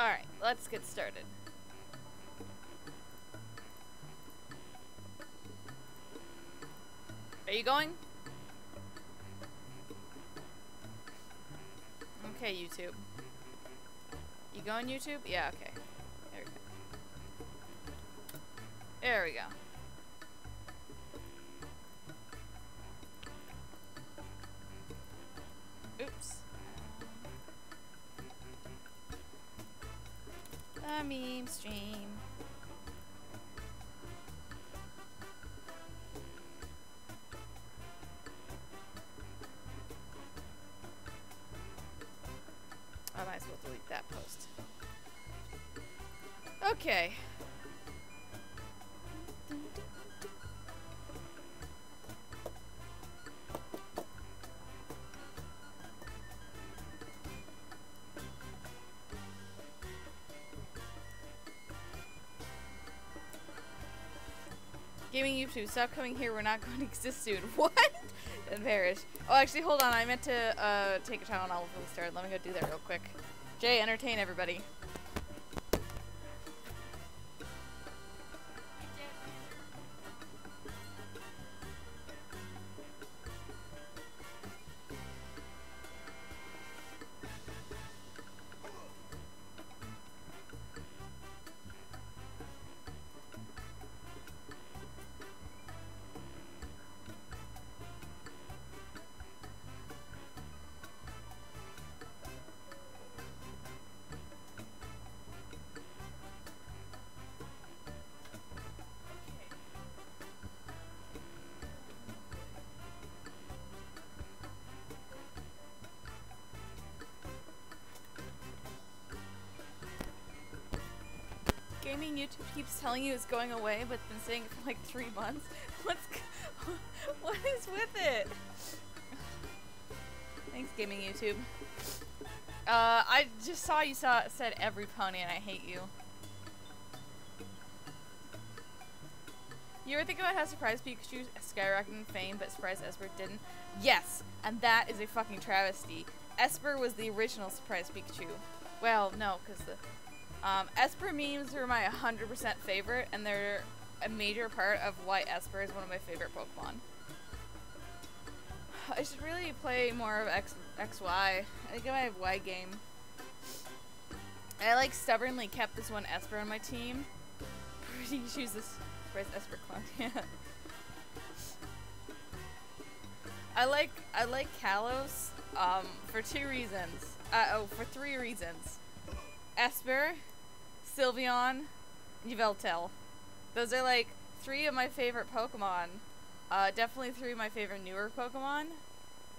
Alright, let's get started. Are you going? Okay, YouTube. You going, YouTube? Yeah, okay. There we go. There we go. Oops. The meme stream. I might as well delete that post. Okay. Gaming YouTube, stop coming here, we're not going to exist soon. What? Embarrassed. Oh, actually, hold on, I meant to take a time on all before we start. Let me go do that real quick. Jay, entertain everybody. Gaming YouTube keeps telling you it's going away, but it's been saying it for like 3 months. What is with it? Thanks, Gaming YouTube. I just saw you said every pony, and I hate you. You ever think about how Surprise Pikachu skyrocketed in fame, but Surprise Esper didn't? Yes, and that is a fucking travesty. Esper was the original Surprise Pikachu. Well, no, because the Esper memes are my 100% favorite, and they're a major part of why Esper is one of my favorite Pokemon. I should really play more of XY. I think I might have Y game. I like stubbornly kept this one Esper on my team. Pretty choose this Surprise Esper clone. Yeah. I like Kalos for 2 reasons. For 3 reasons. Esper, Sylveon, Yveltal. Those are like 3 of my favorite Pokemon. Definitely 3 of my favorite newer Pokemon.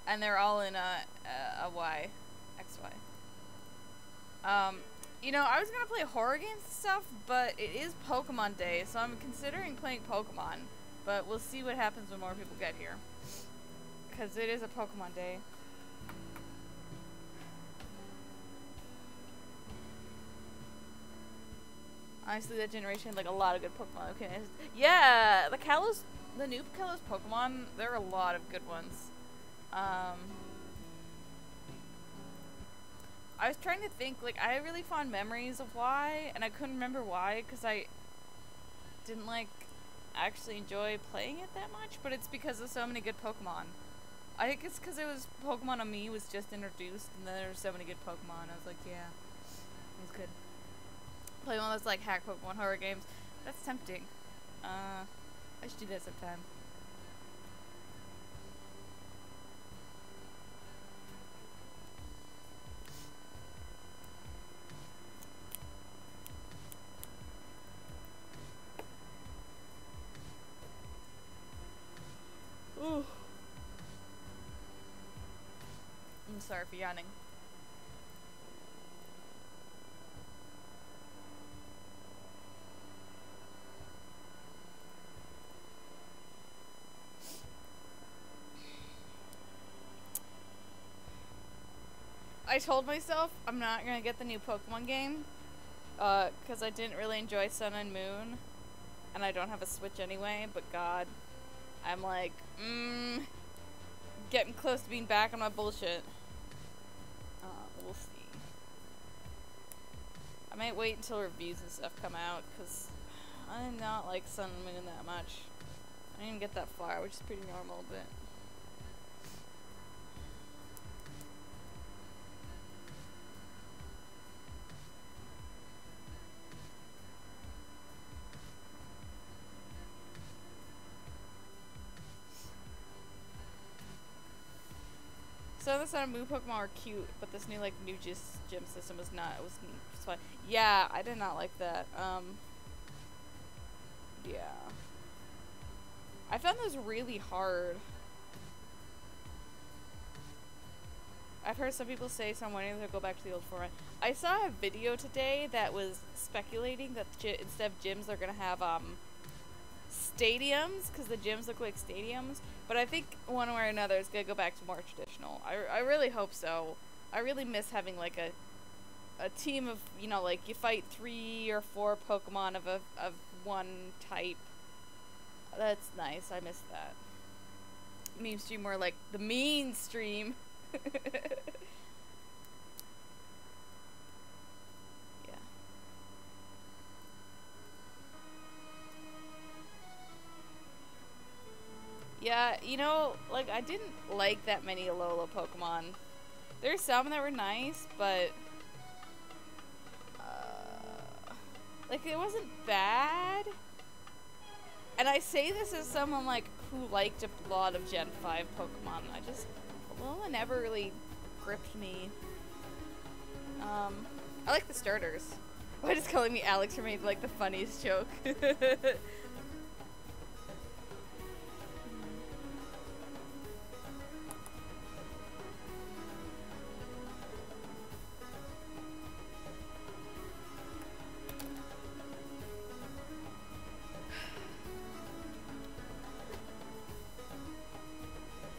And they're all in a Y. XY. You know, I was gonna play horror games and stuff, but it is Pokemon Day, so I'm considering playing Pokemon. But we'll see what happens when more people get here. Because it is a Pokemon Day. Honestly, that generation had like a lot of good Pokemon. Okay, yeah, the new Kalos Pokemon, there are a lot of good ones. I was trying to think, like, I had really fond memories of Y, and I couldn't remember why, because I didn't, like, actually enjoy playing it that much, but it's because of so many good Pokemon. I think it's because it was Pokemon on me was just introduced, and then there were so many good Pokemon. I was like, yeah, it was good. Play one of those, like, hack Pokemon horror games. That's tempting. I should do that sometime. Ooh. I'm sorry for yawning. I told myself I'm not gonna get the new Pokemon game, because I didn't really enjoy Sun and Moon, and I don't have a Switch anyway, but God, I'm like, getting close to being back on my bullshit. We'll see. I'm might wait until reviews and stuff come out, because I did not like Sun and Moon that much. I didn't even get that far, which is pretty normal, but... So the Sun and Moon Pokemon are cute, but this new new gym system was not. It was fun. Yeah, I did not like that. Yeah. I found those really hard. I've heard some people say, so I'm wondering if they'll go back to the old format. I saw a video today that was speculating that instead of gyms, they're gonna have stadiums, because the gyms look like stadiums. But I think one way or another it's gonna go back to more traditional. I really hope so. I really miss having like a team of, you know, like you fight 3 or 4 Pokemon of one type. That's nice. I miss that. Meme stream more like the mean stream. Yeah, you know, like, I didn't like that many Alola Pokemon. There's some that were nice, but... like, it wasn't bad. And I say this as someone, like, who liked a lot of Gen 5 Pokemon. Alola never really gripped me. I like the starters. Why just calling me Alex for made, like, the funniest joke?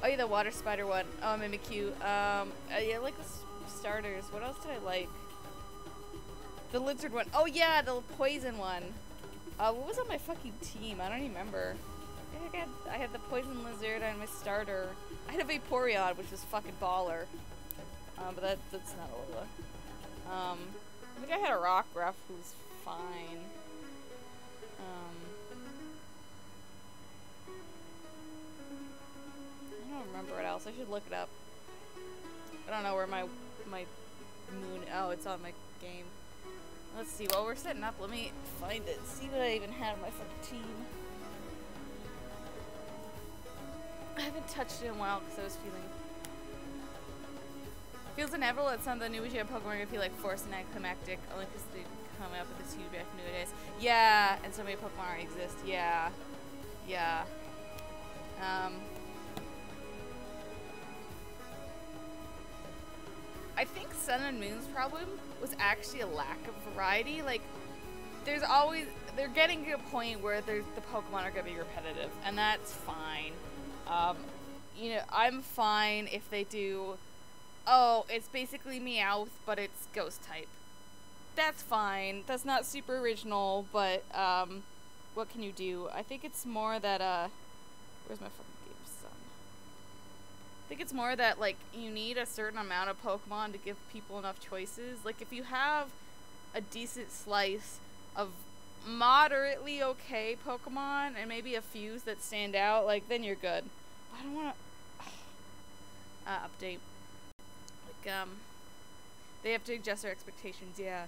Oh yeah, the water spider one. Oh, Mimikyu. Yeah, I like the starters. What else did I like? The lizard one. Oh yeah, the poison one. What was on my fucking team? I don't even remember. I had the poison lizard and my starter. I had a Vaporeon, which was fucking baller. But that's not Alola. I think I had a Rockruff, who's fine. I don't remember what else. I should look it up. I don't know where my moon... Oh, it's on my game. Let's see. While we're setting up, let me find it. See what I even had on my fucking team. I haven't touched it in a while because I was feeling... Feels inevitable that some of the new Gen Pokemon are going to feel like forced and anticlimactic, only because they come up with this huge breath of nowadays. Yeah, and so many Pokemon already exist. Yeah. Yeah. I think Sun and Moon's problem was actually a lack of variety. Like, there's always... They're getting to a point where the Pokemon are going to be repetitive, and that's fine. You know, I'm fine if they do... Oh, it's basically Meowth, but it's Ghost type. That's fine. That's not super original, but, what can you do? I think it's more that, where's my fucking game, son? I think it's more that, like, you need a certain amount of Pokemon to give people enough choices. Like, if you have a decent slice of moderately okay Pokemon, and maybe a few that stand out, like, then you're good. But I don't wanna... update. They have to adjust their expectations, yeah.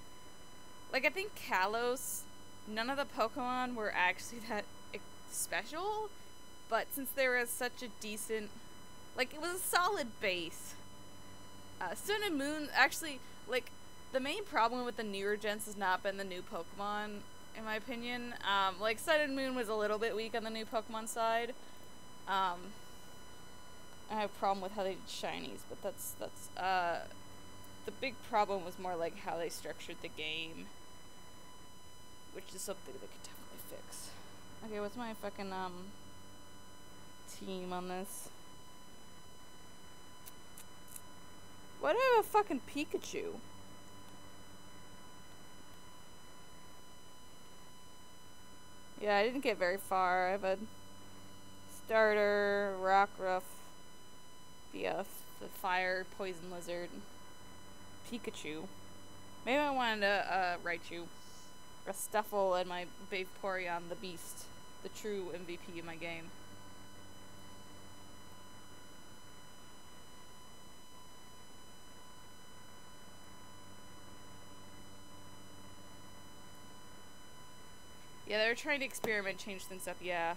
Like, I think Kalos, none of the Pokemon were actually that special, but since they were such a decent, like, it was a solid base. Sun and Moon, actually, like, the main problem with the newer gens has not been the new Pokemon, in my opinion. Like, Sun and Moon was a little bit weak on the new Pokemon side. I have a problem with how they did shinies, but that's the big problem was more like how they structured the game, which is something they could definitely fix. Okay, what's my fucking team on this? Why do I have a fucking Pikachu? Yeah, I didn't get very far. I have a starter, Rockruff, the fire poison lizard, Pikachu. Maybe I wanted to write you a Stuffle and my Vaporeon the Beast, the true MVP of my game. Yeah, they were trying to experiment, change things up, yeah.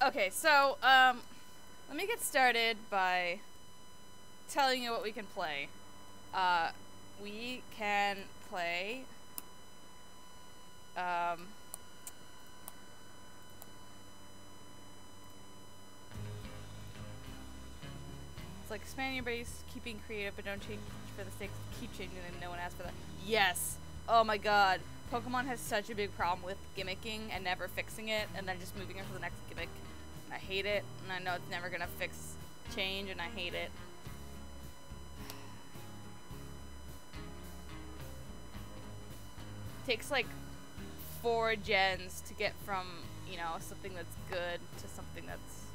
Okay, so, let me get started by telling you what we can play. We can play, it's like expanding your base, keeping creative, but don't change for the sake of keep changing and no one asks for that. Yes! Oh my god. Pokemon has such a big problem with gimmicking and never fixing it, and then just moving on to the next gimmick. And I hate it, and I know it's never gonna change, and I hate it. Takes like 4 gens to get from, you know, something that's good to something that's...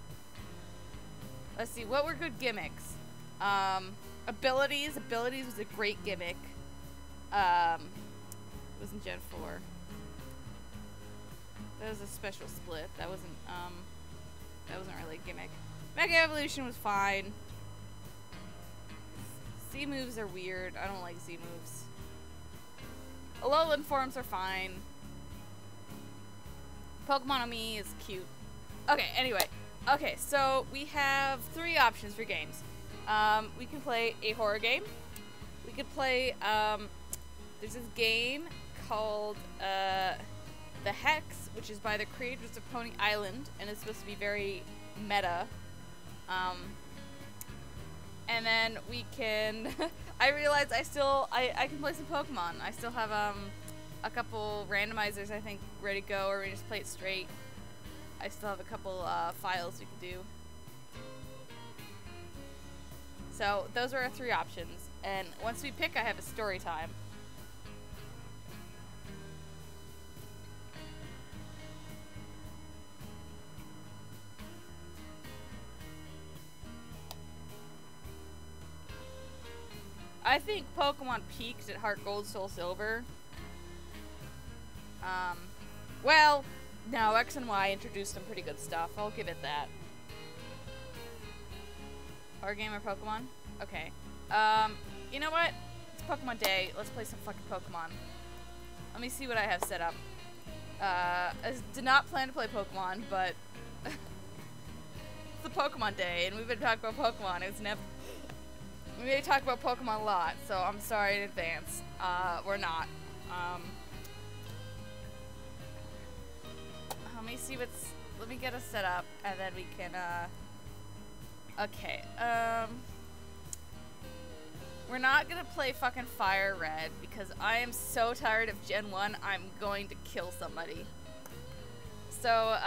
Let's see, what were good gimmicks? Abilities. Abilities was a great gimmick. It was in Gen 4. That was a special split. That wasn't really a gimmick. Mega Evolution was fine. Z moves are weird. I don't like Z moves. Alolan forms are fine. Pokemon on me is cute. Okay, anyway. Okay, so we have 3 options for games. We can play a horror game. We could play, there's this game called, The Hex, which is by the creators of Pony Island, and it's supposed to be very meta. And then we can... I realized I can play some Pokemon. I still have, a couple randomizers, I think, ready to go, or we just play it straight. I still have a couple, files we can do. So, those are our 3 options. And once we pick, I have a story time. I think Pokemon peaked at Heart Gold, Soul Silver. Well, no, X and Y introduced some pretty good stuff. I'll give it that. Horror game or Pokemon? Okay. You know what? It's Pokemon Day. Let's play some fucking Pokemon. Let me see what I have set up. I did not plan to play Pokemon, but... it's a Pokemon Day, and we've been talking about Pokemon. It's never... We may talk about Pokemon a lot, so I'm sorry in advance. We're not. Let me see what's... Let me get us set up, and then we can, okay, we're not gonna play fucking Fire Red, because I am so tired of Gen 1, I'm going to kill somebody. So,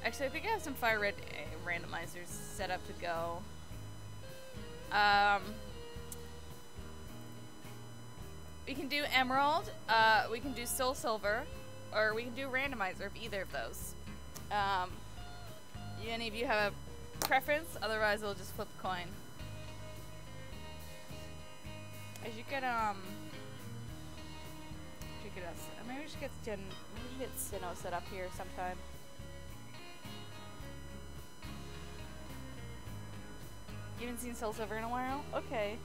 actually, I think I have some Fire Red randomizers set up to go. We can do Emerald, we can do Soul Silver, or we can do Randomizer of either of those. Any of you have a preference? Otherwise, we'll just flip the coin. As you get, maybe we should get Sinnoh set up here sometime. You haven't seen Soul Silver in a while? Okay.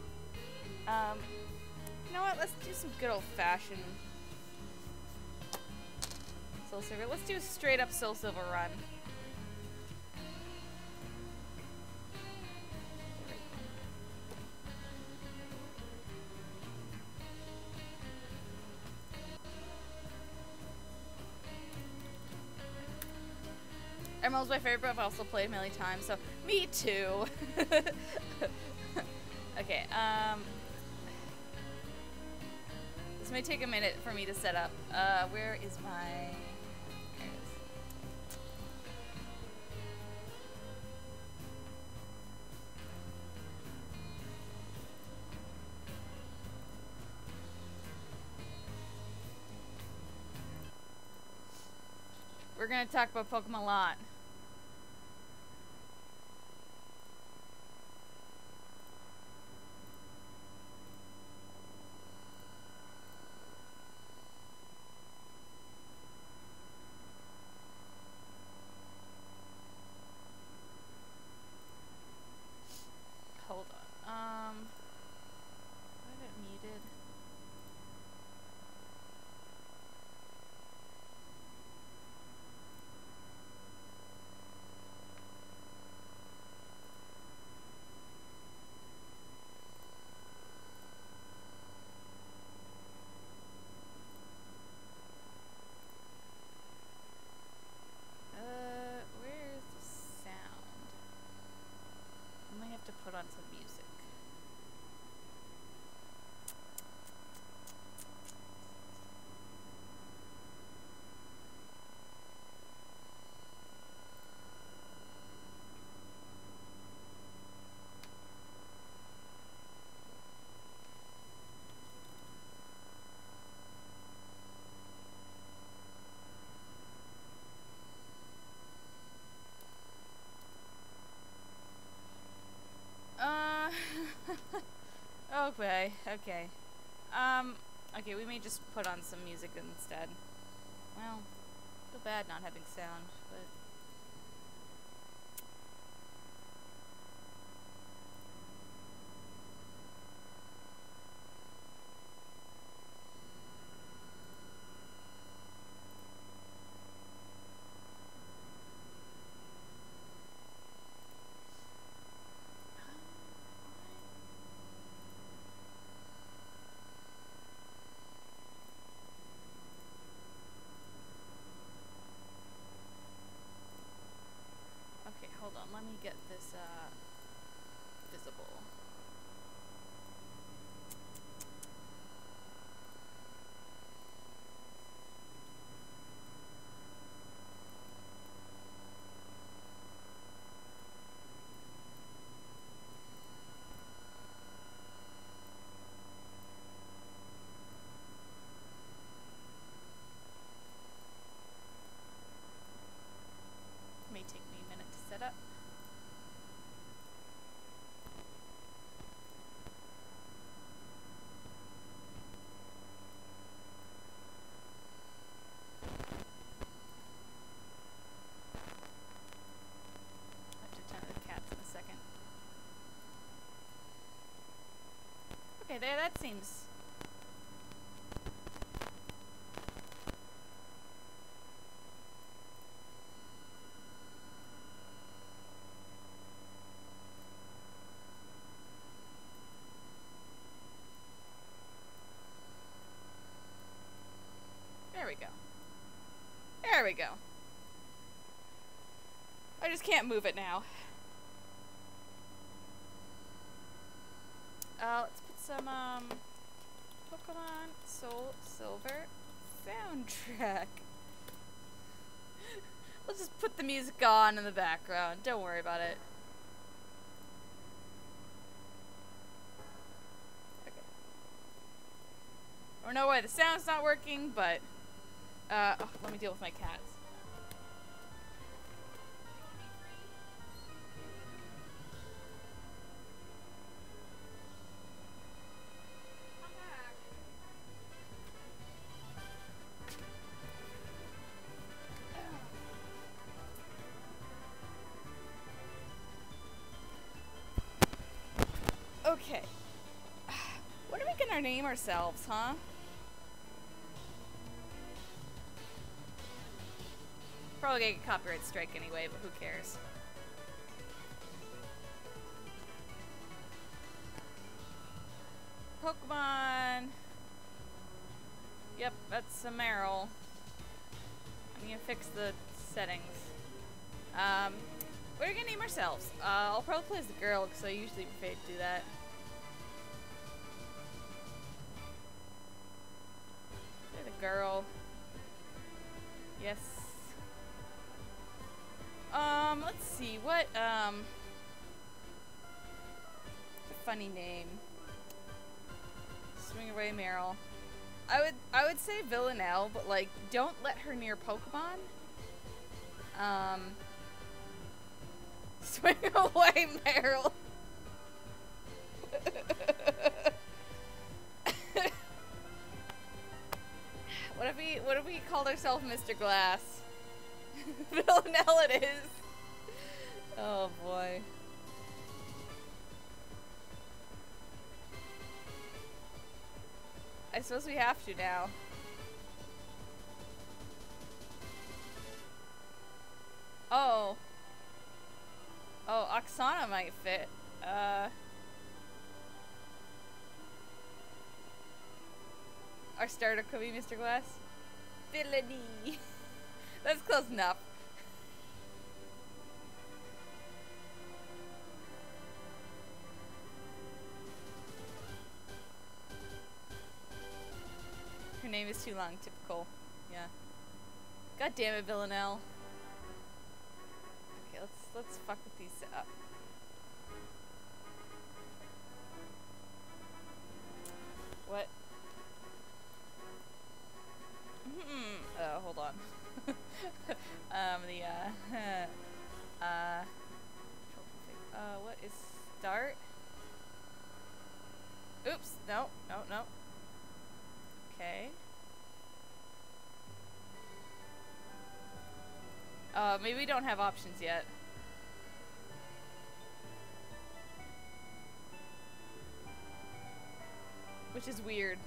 You know what? Let's do some good old-fashioned Soul Silver. Let's do a straight-up Soul Silver run. Emerald's my favorite, but I've also played a million times, so me too. Okay, this may take a minute for me to set up. Where is my... There it is. We're gonna talk about Pokemon a lot. Hold on. I have it muted. Where's the sound? I might have to put on some music. Okay. Okay, we may just put on some music instead. Well, feel bad not having sound, but... Okay, hold on. Let me get this, visible. May take me a minute to set up. I have to tend to the cats in a second. Okay, there, that seems... There we go. There we go. I just can't move it now. Let's put some, Pokemon Soul Silver soundtrack. Let's just put the music on in the background. Don't worry about it. Okay. I don't know why the sound's not working, but... oh, let me deal with my cats. Okay. What are we gonna name ourselves, huh? Probably gonna get a copyright strike anyway, but who cares? Pokemon. Yep, that's a Meryl. I'm gonna fix the settings. What are we gonna name ourselves? I'll probably play as the girl because I usually prefer to do that. Play the girl. Yes. Let's see, what, it's a funny name. Swing away Meryl. I would say Villanelle, but like, don't let her near Pokemon. No way, Meryl. What if we called ourselves Mr. Glass? Villanelle it is. Oh boy. I suppose we have to now. Oh. Oh, Oksana might fit. Our starter could be Mr. Glass. Villainy. That's close enough. Her name is too long. Typical. Yeah. God damn it, Villanelle. Okay, let's fuck with these up. What? Oh, hold on. What is start? Oops, no. Okay. Maybe we don't have options yet. Which is weird.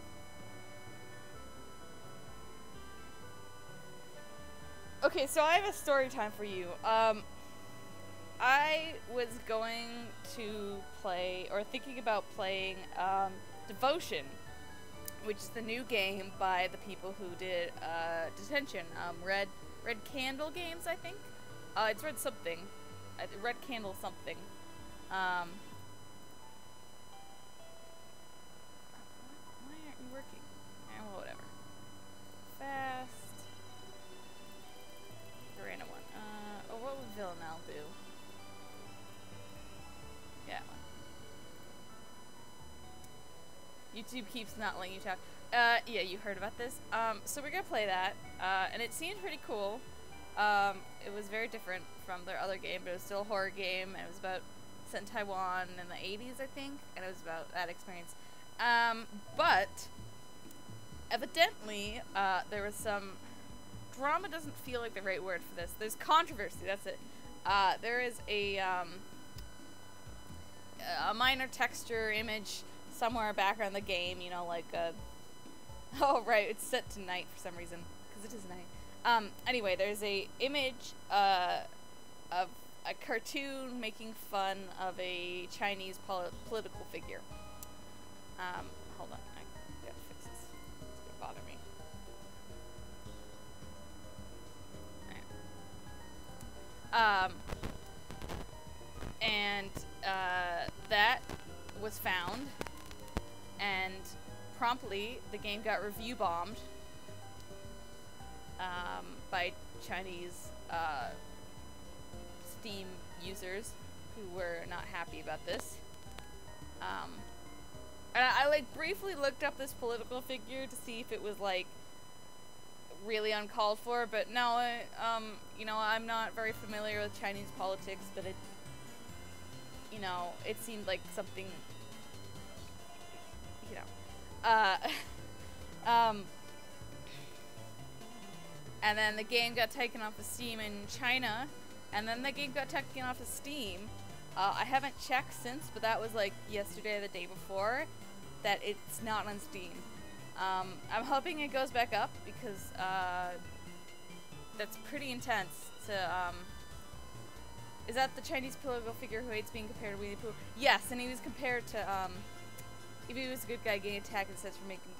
Okay, so I have a story time for you. I was going to play, or thinking about playing, Devotion, which is the new game by the people who did, Detention. Red Candle Games, I think? It's Red something. Red Candle something. Why aren't you working? Well, whatever. Fast. Random one. What would Villanelle do? Yeah. YouTube keeps not letting you talk. Yeah, you heard about this. So we're gonna play that, and it seemed pretty cool. It was very different from their other game, but it was still a horror game, and it was about set in Taiwan in the 80s, I think, and it was about that experience. But evidently, there was some drama. Doesn't feel like the right word for this. There's controversy. That's it. There is a minor texture image somewhere background the game. You know, like oh right, it's set to night for some reason because it is night. Anyway, there's a image of a cartoon making fun of a Chinese political figure. Hold on, I gotta fix this. It's gonna bother me. And that was found, and promptly the game got review bombed by Chinese Steam users who were not happy about this. And I like briefly looked up this political figure to see if it was like really uncalled for, but no, you know, I'm not very familiar with Chinese politics, but it, you know, it seemed like something, you know, and then the game got taken off of Steam in China, and then the game got taken off of Steam. I haven't checked since, but that was like yesterday or the day before, that it's not on Steam. I'm hoping it goes back up because that's pretty intense to, is that the Chinese political figure who hates being compared to Winnie the Pooh? Yes, and he was compared to, if he was a good guy getting attacked instead for making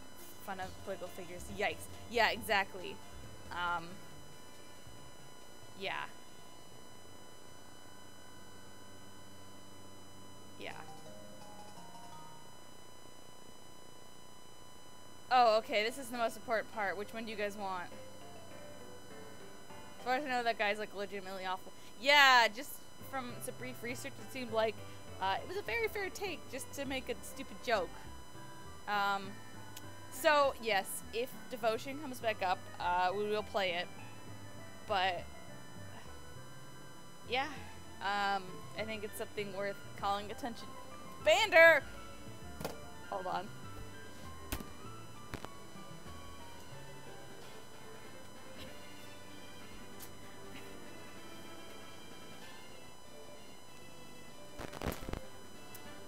fun of political figures. Yikes. Yeah, exactly. Yeah. Yeah. Oh, okay, this is the most important part. Which one do you guys want? As far as I know, that guy's like legitimately awful. Yeah, just from some brief research, it seemed like it was a very fair take just to make a stupid joke. So, yes, if Devotion comes back up, we will play it. But, yeah, I think it's something worth calling attention. Bander! Hold on.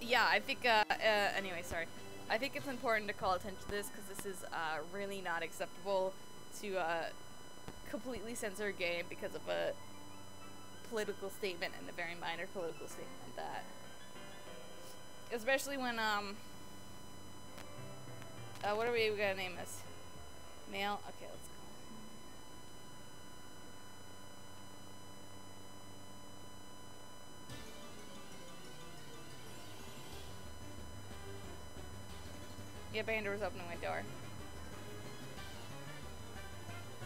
Yeah, I think, anyway, sorry. I think it's important to call attention to this because this is, really not acceptable to, completely censor a game because of a political statement, and a very minor political statement at that. Especially when, what are we gonna name this? Male? Okay, let's call it. Yeah, Bander was opening my door.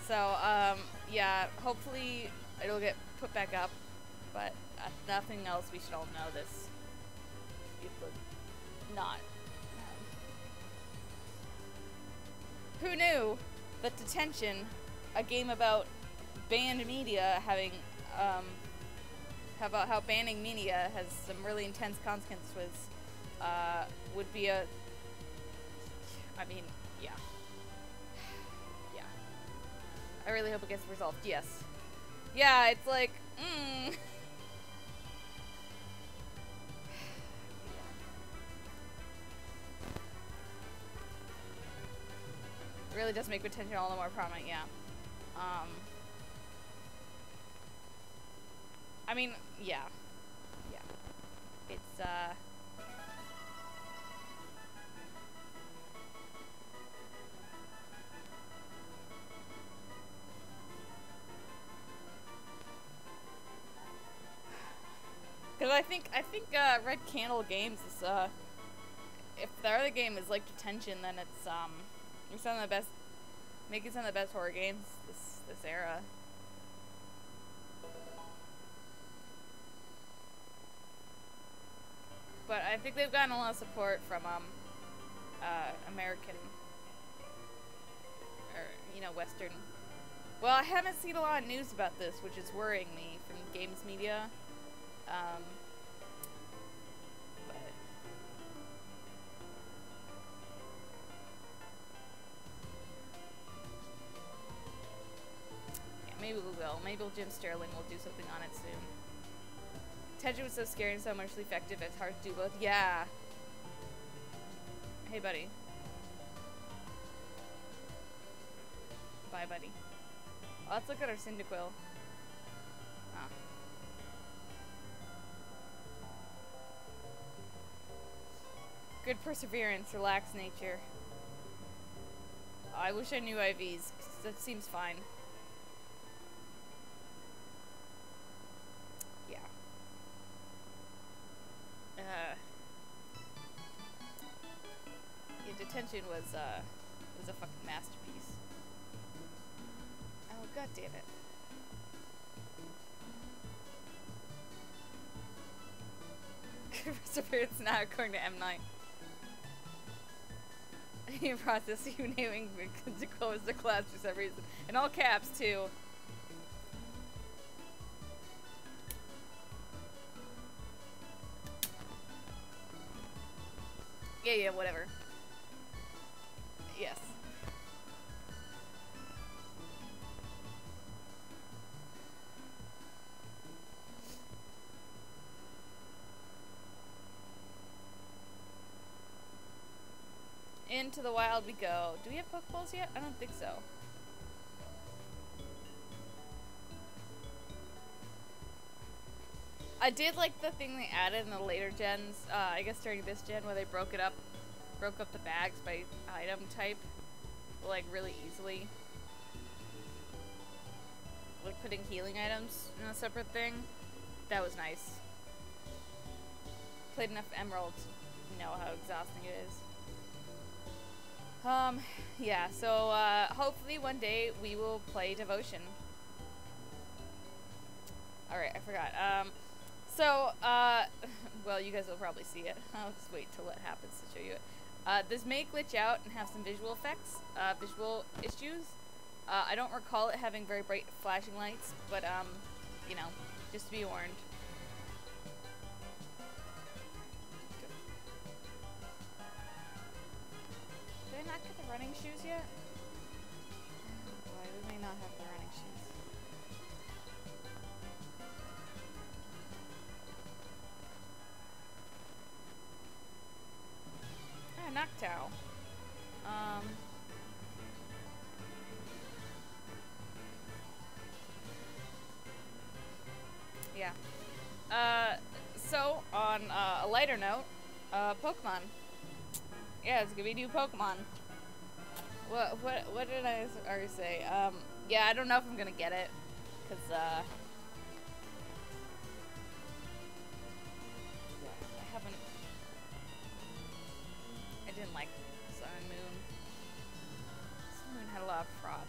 So, yeah, hopefully it'll get put back up, but nothing else, we should all know this. Not. Who knew that Detention, a game about banned media having, about how banning media has some really intense consequences, would be a, I mean, yeah. Yeah. I really hope it gets resolved, yes. Yeah, it's like, It really does make retention all the more prominent, yeah. I mean, yeah. Yeah. It's, Cause I think, Red Candle Games is, if their other game is like Detention, then it's some of the best, making some of the best horror games this era. But I think they've gotten a lot of support from, American, or, you know, Western. Well, I haven't seen a lot of news about this, which is worrying me, from games media. But yeah, maybe we will. Maybe Jim Sterling will do something on it soon. Tension was so scary and so emotionally effective, it's hard to do both. Yeah. Hey, buddy. Bye, buddy. Oh, let's look at our Cyndaquil. Ah. Good perseverance, relaxed nature. Oh, I wish I knew IVs, 'cause that seems fine. Yeah. Yeah, Detention was a fucking masterpiece. Oh, god damn it. Perseverance now according to M9. In process, you naming Cyndaquil as the class for some reason. In all caps, too. Yeah, whatever. Yes. Into the wild we go. Do we have Pokeballs yet? I don't think so. I did like the thing they added in the later gens, I guess during this gen, where they broke up the bags by item type, like, really easily. Like putting healing items in a separate thing. That was nice. Played enough Emerald to know how exhausting it is. Yeah, so, hopefully one day we will play Devotion. Alright, I forgot. Well, you guys will probably see it. I'll just wait till it happens to show you it. This may glitch out and have some visual effects, visual issues. I don't recall it having very bright flashing lights, but, you know, just to be warned. Did I not get the running shoes yet? Oh boy, we may not have the running shoes. Ah, Noctowl. Yeah. So, on a lighter note, Pokemon. Yeah, it's gonna be new Pokemon. What did I already say? Yeah, I don't know if I'm gonna get it, cause yeah, I didn't like Sun and Moon. Sun and Moon had a lot of problems.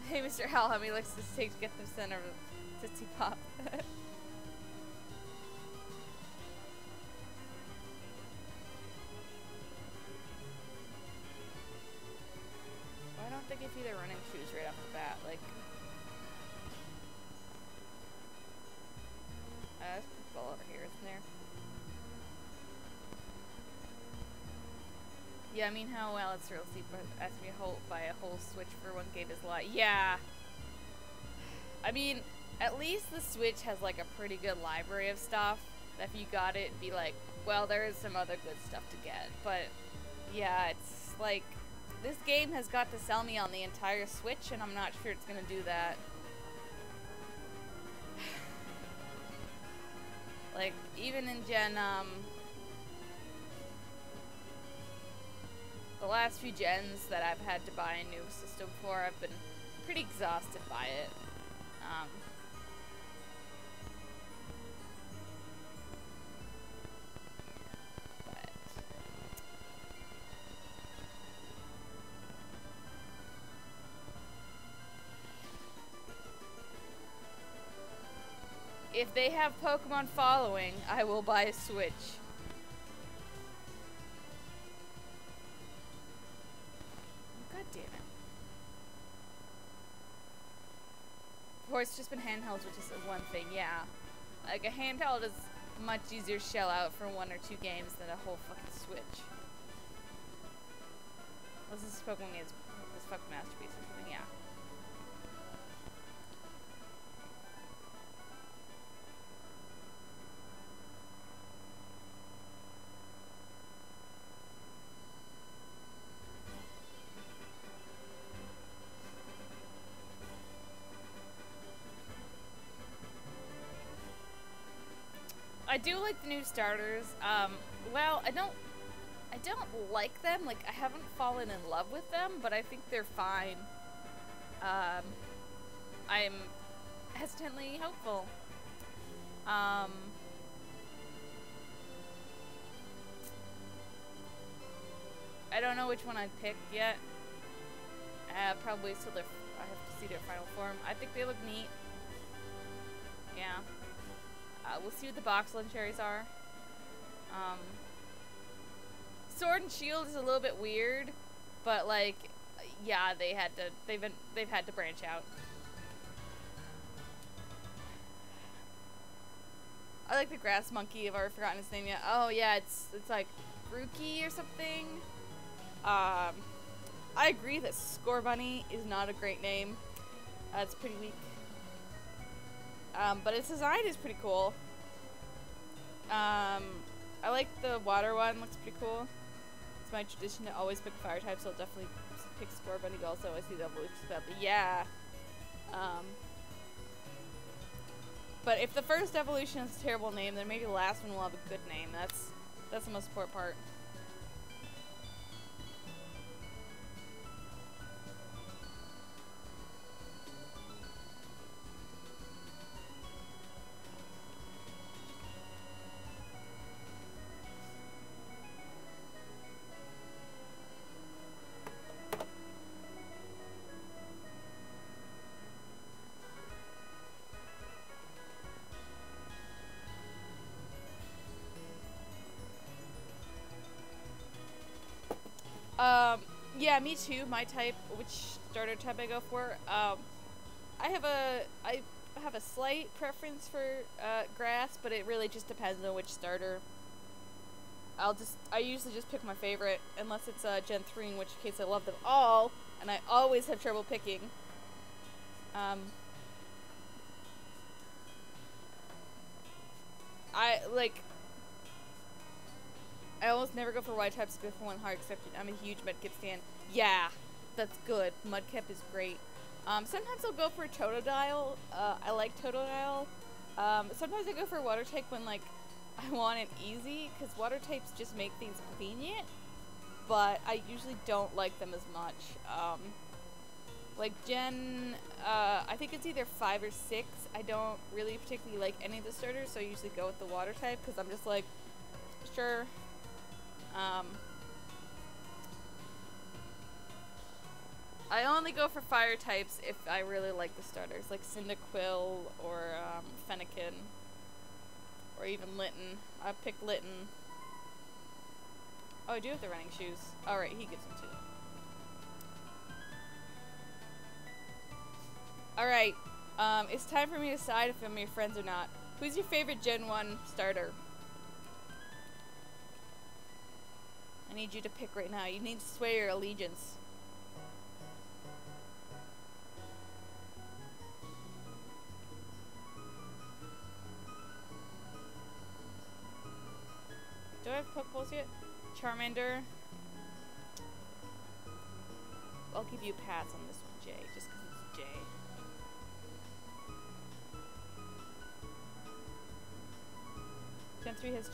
Hey, Mr. Hal, how many licks does it take to get the center of the Tootsie Pop? Why don't they give you the running shoes right off the bat? Like, there's people over here, isn't there? Yeah, I mean, how well it's real steep asked me to buy a whole Switch for one game is a lot. Yeah. I mean, at least the Switch has like a pretty good library of stuff. That if you got it, it'd be like, well, there is some other good stuff to get. But yeah, it's like, this game has got to sell me on the entire Switch, and I'm not sure it's gonna do that. Like, even in Gen, the last few gens that I've had to buy a new system for, I've been pretty exhausted by it. But if they have Pokemon following, I will buy a Switch. God damn it. Of course, it's just been handhelds, which is one thing, yeah. Like, a handheld is much easier to shell out for 1 or 2 games than a whole fucking Switch. Unless this Pokemon is fucking masterpiece or something, yeah. I do like the new starters. Well, I don't like them. Like, I haven't fallen in love with them, but I think they're fine. I'm hesitantly hopeful. I don't know which one I'd pick yet. Probably till I have to see their final form. I think they look neat. Yeah. We'll see what the box lunch cherries are. Sword and Shield is a little bit weird, but like, yeah, they've had to branch out. I like the grass monkey. I've already forgotten his name yet. Oh yeah, it's like Grookey or something. I agree that Scorbunny is not a great name. It's pretty weak. But its design is pretty cool. I like the water one, looks pretty cool. It's my tradition to always pick fire types, so I'll definitely pick Scorbunny also. I see the evolution spell, but yeah. But if the first evolution has a terrible name, then maybe the last one will have a good name. That's the most important part. Yeah, me too. My type, which starter type I go for. I have a slight preference for grass, but it really just depends on which starter. I usually just pick my favorite, unless it's Gen 3, in which case I love them all, and I always have trouble picking. I almost never go for white types, go for one hard, except I'm a huge Mudkip stan. Yeah, that's good. Mudkip is great. Sometimes I'll go for Totodile. I like Totodile. Sometimes I go for water type when, like, I want it easy, because water types just make things convenient, but I usually don't like them as much. Like I think it's either 5 or 6. I don't really particularly like any of the starters, so I usually go with the water type, because I'm just like, sure. I only go for fire types if I really like the starters, like Cyndaquil or Fennekin, or even Litten. I pick Litten. Oh, I do have the running shoes. Alright, he gives them to. Alright, it's time for me to decide if I'm your friends or not. Who's your favorite Gen 1 starter? I need you to pick right now. You need to swear your allegiance. Do I have Pokeballs yet? Charmander. I'll give you a pass on this one, Jay, just because it's Jay. Gen 3 has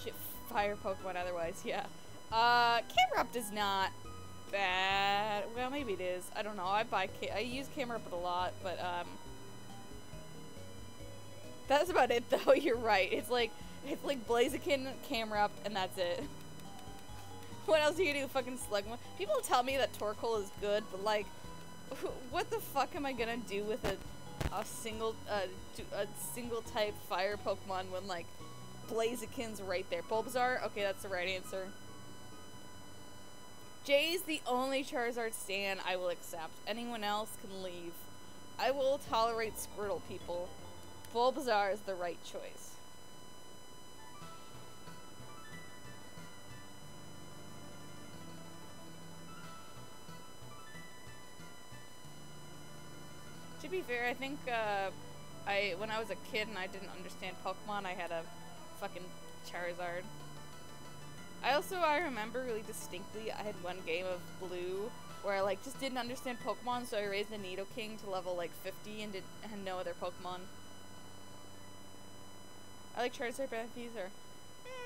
fire Pokemon otherwise, yeah. Camerupt is not bad. Well, maybe it is. I don't know. I use Camerupt a lot, but, that's about it, though. You're right. It's like Blaziken, Camerupt, and that's it. What else do you do? Fucking Slugma? People tell me that Torkoal is good, but, like, what the fuck am I gonna do with a single type fire Pokemon when, like, Blaziken's right there? Bulbasaur? Okay, that's the right answer. Jay's the only Charizard stan I will accept. Anyone else can leave. I will tolerate Squirtle people. Bulbasaur is the right choice. To be fair, I think when I was a kid and I didn't understand Pokemon, I had a fucking Charizard. I remember really distinctly, I had one game of Blue where I, like, just didn't understand Pokemon, so I raised the Nidoking to level, like, 50 and had no other Pokemon. I like Charizard better than Venusaur.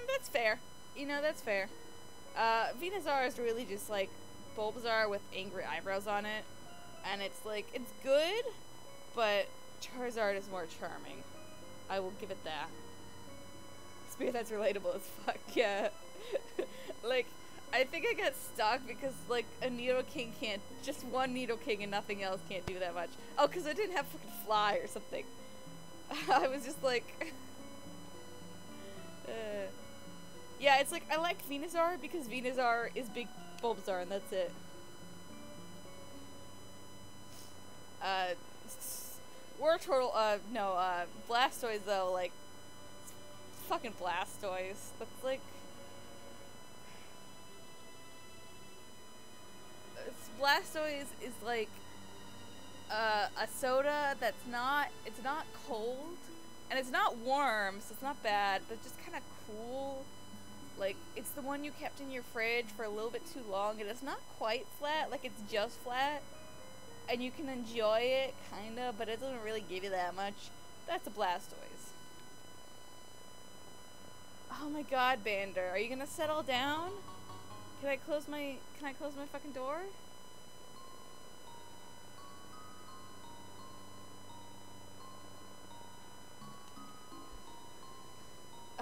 That's fair. You know, that's fair. Venusaur is really just, like, Bulbasaur with angry eyebrows on it. And it's, like, it's good, but Charizard is more charming. I will give it that. Spirit, that's relatable as fuck, yeah. Like, I think I got stuck because, like, a Nidoking can't, just one Nidoking and nothing else can't do that much. Oh, because I didn't have fucking Fly or something. I was just like... yeah, it's like, I like Venusaur because Venusaur is big Bulbasaur and that's it. Blastoise though, like, fucking Blastoise. That's like... Blastoise is like a soda that's not, it's not cold, and it's not warm, so it's not bad, but it's just kind of cool. Like, it's the one you kept in your fridge for a little bit too long, and it's not quite flat, like, it's just flat, and you can enjoy it, kinda, but it doesn't really give you that much. That's a Blastoise. Oh my god, Bander, are you gonna settle down? Can I close my fucking door?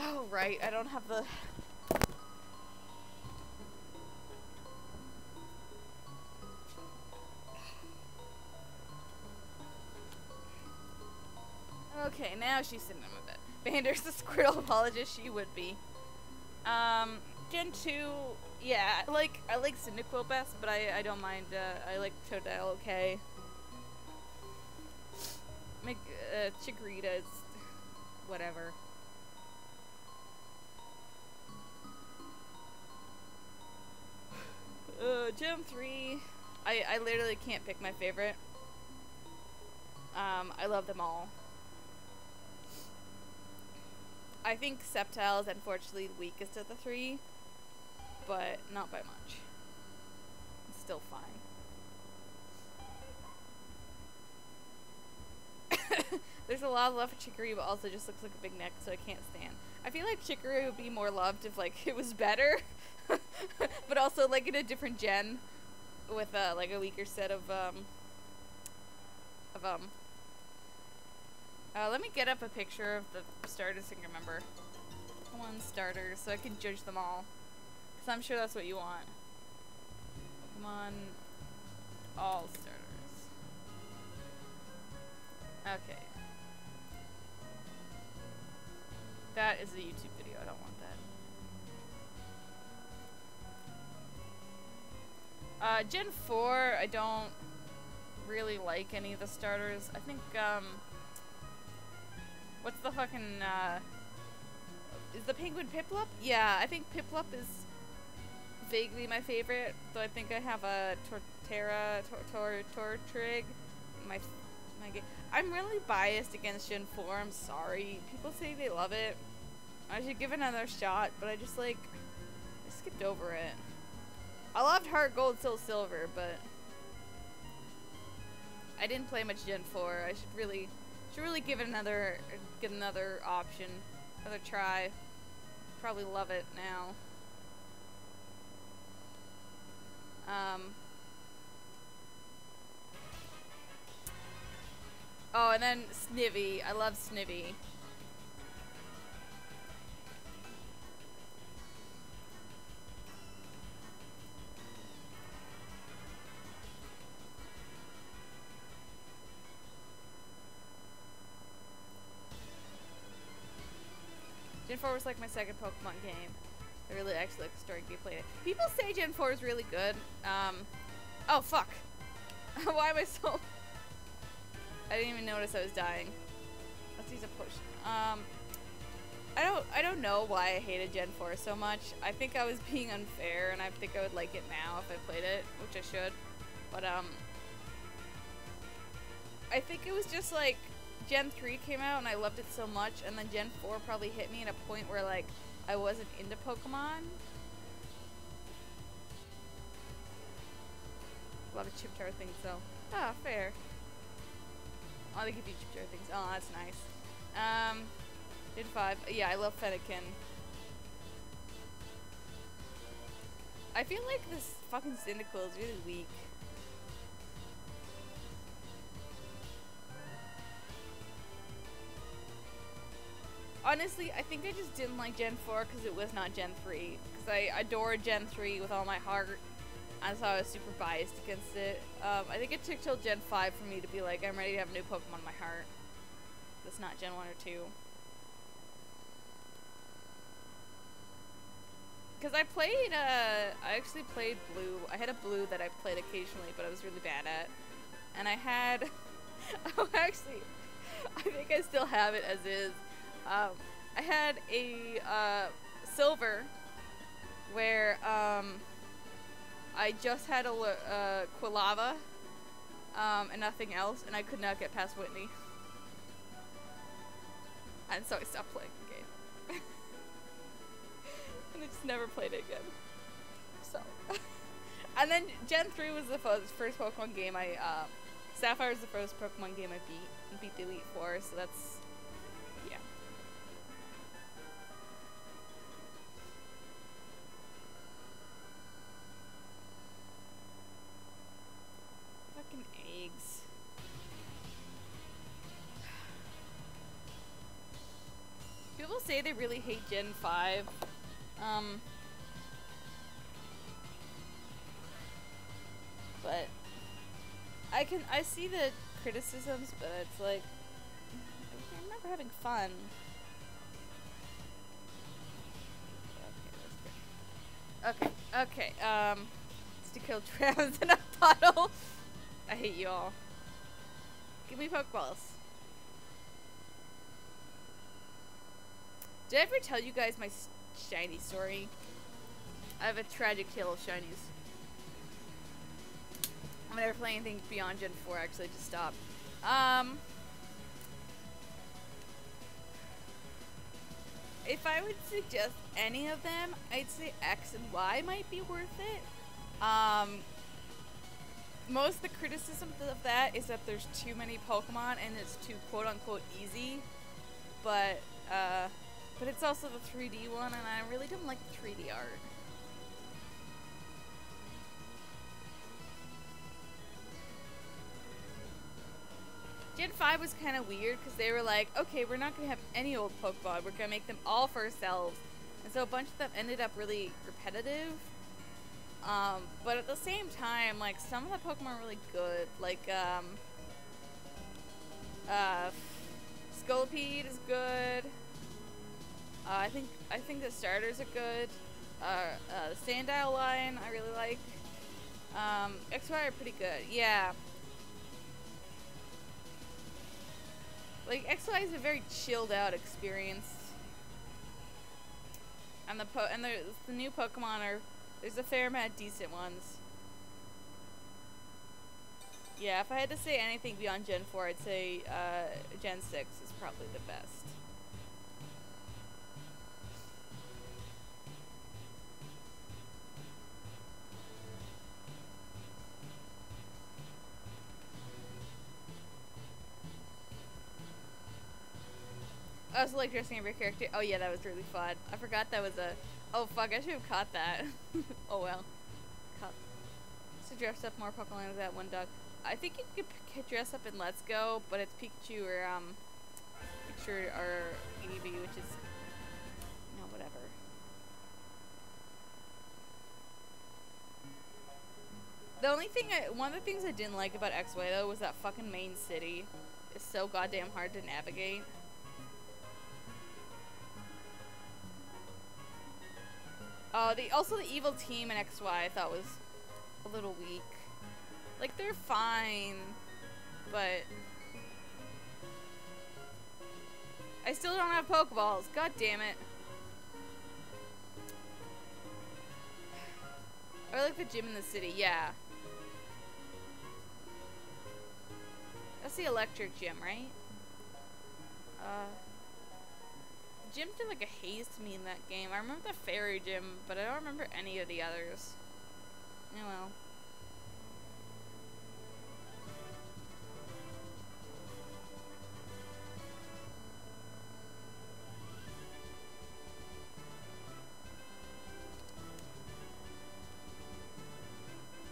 Oh, right, I don't have the... Okay, now she's sitting on my bed. Bander's the Squirtle apologist, she would be. Gen 2, yeah, I like Cyndaquil best, but I don't mind, I like Totodile okay. Make Chikorita is whatever. Gym 3. I literally can't pick my favorite. I love them all. I think Sceptile is unfortunately the weakest of the 3, but not by much. It's still fine. There's a lot of love for Chicory, but also just looks like a big neck, so I can't stand. I feel like Chicory would be more loved if, like, it was better. But also, like, in a different gen. With, like, a weaker set of, let me get up a picture of the starters so I can remember. Come on, starters, so I can judge them all. Because I'm sure that's what you want. Come on, all starters. Okay. That is a YouTube video, I don't want that. Gen 4, I don't really like any of the starters. I think, what's the fucking, is the penguin Piplup? Yeah, I think Piplup is vaguely my favorite, though I think I have a Tortrig in my game. I'm really biased against Gen 4, I'm sorry. People say they love it. I should give it another shot, but I just, like, I skipped over it. I loved Heart Gold, Soul Silver, but I didn't play much Gen 4. I should really give it another option, another try. Probably love it now. Oh, and then Snivy. I love Snivy. Gen 4 was like my second Pokemon game. I really actually like the story gameplay. People say Gen 4 is really good. Oh fuck. Why am I so... I didn't even notice I was dying. Let's use a potion. I don't know why I hated Gen 4 so much. I think I was being unfair, and I think I would like it now if I played it, which I should. But, I think it was just, like, Gen 3 came out, and I loved it so much, and then Gen 4 probably hit me at a point where, like, I wasn't into Pokemon. Love a chip jar thing, so. Ah, fair. Oh, they give you chip jar things. Oh, that's nice. Gen 5. Yeah, I love Fennekin. I feel like this fucking Cyndaquil is really weak. Honestly, I think I just didn't like Gen 4 because it was not Gen 3. Because I adored Gen 3 with all my heart. And so I was super biased against it. I think it took till Gen 5 for me to be like, I'm ready to have a new Pokemon in my heart. That's not Gen 1 or 2. Because I played, I actually played Blue. I had a Blue that I played occasionally, but I was really bad at. And I had, oh actually, I think I still have it as is. I had a, Silver, where, I just had a, Quilava, and nothing else, and I could not get past Whitney. And so I stopped playing the game. And I just never played it again. So. And then Gen 3 was the first Pokemon game Sapphire was the first Pokemon game I beat the Elite Four, so that's, yeah. Fucking eggs. People say they really hate Gen 5. But I see the criticisms, but it's like, I remember having fun. Okay, it's to kill Travis in a puddle. I hate you all. Give me Pokeballs. Did I ever tell you guys my shiny story? I have a tragic tale of shinies. I'm never playing anything beyond Gen 4, actually, just stopped. If I would suggest any of them, I'd say X and Y might be worth it. Most of the criticism of that is that there's too many Pokemon and it's too quote-unquote easy. But it's also the 3D one, and I really don't like the 3D art. Gen 5 was kind of weird because they were like, okay, we're not going to have any old Pokemon. We're going to make them all for ourselves. And so a bunch of them ended up really repetitive. But at the same time, like, some of the Pokemon are really good. Like, Scolipede is good. I think the starters are good. The Sandile line I really like. XY are pretty good. Yeah. Like, XY is a very chilled out experience. And the new Pokemon there's a fair amount of decent ones. Yeah, if I had to say anything beyond Gen 4, I'd say Gen 6 is probably the best. I also like dressing up your character. Oh yeah, that was really fun. I forgot that was a... Oh fuck, I should have caught that. Oh well. So dress up more Pokemon with that one duck. I think you could dress up in Let's Go, but it's Pikachu or Eevee, which is... No, whatever. The only thing one of the things I didn't like about XY though was that fucking main city is so goddamn hard to navigate. Also the evil team in XY I thought was a little weak. Like, they're fine, but I still don't have Pokeballs. God damn it. I like the gym in the city, yeah. That's the electric gym, right? Gym did like a haze to me in that game. I remember the fairy gym, but I don't remember any of the others. Oh well.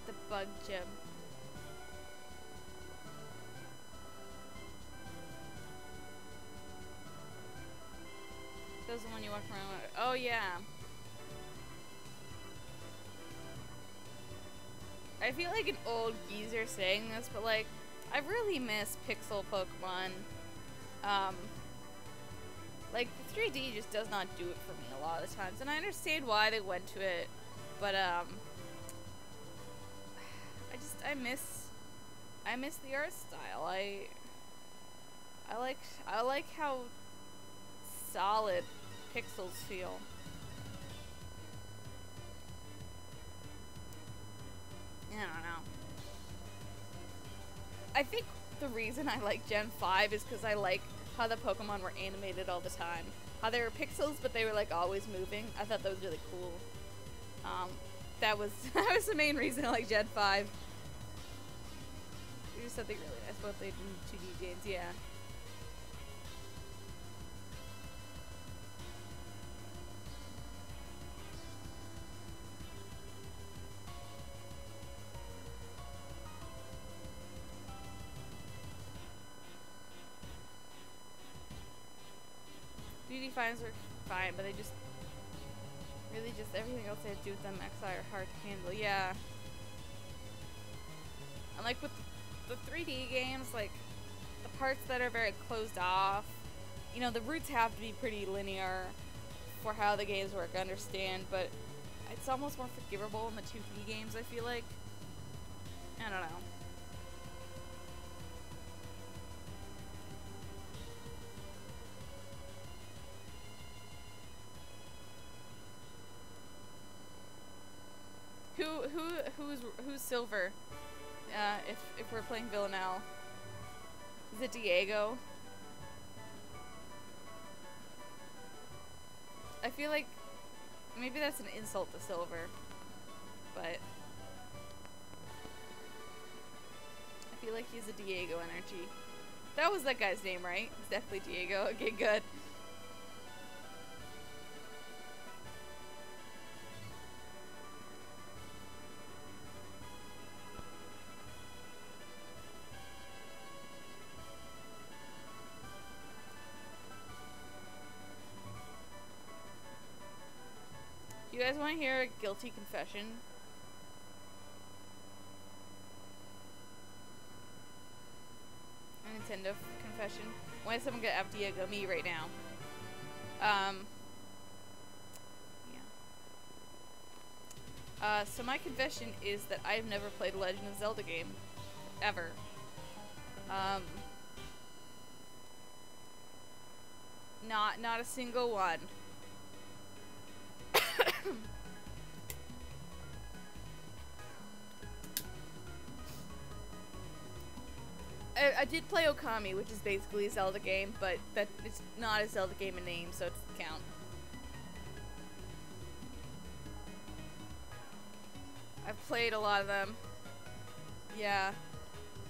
The bug gym. Those are the one you walk around with. Oh yeah. I feel like an old geezer saying this, but like, I really miss pixel Pokemon. Like, the 3D just does not do it for me a lot of times, and I understand why they went to it, but I miss the art style. I like how solid pixels feel. I don't know. I think the reason I like Gen 5 is because I like how the Pokemon were animated all the time. How they were pixels, but they were like always moving. I thought that was really cool. That was the main reason I like Gen 5. There's something really nice about the 2D games, yeah. Duty fines are fine, but they just really just everything else they have to do with them XI are hard to handle. Yeah. And like with the 3D games, like the parts that are very closed off, you know, the routes have to be pretty linear for how the games work, I understand, but it's almost more forgivable in the 2D games, I feel like. I don't know. who's silver? If we're playing Villanelle, is it Diego? I feel like maybe that's an insult to silver, but I feel like he's a Diego energy. That was that guy's name, right? It's definitely Diego. Okay, good. You guys want to hear a guilty confession? A Nintendo confession? Why is someone gonna have Diego? Me right now. Yeah. So my confession is that I've never played a Legend of Zelda game. Ever. Not a single one. I did play Okami, which is basically a Zelda game, but that it's not a Zelda game in name, so it doesn't count. I've played a lot of them. Yeah.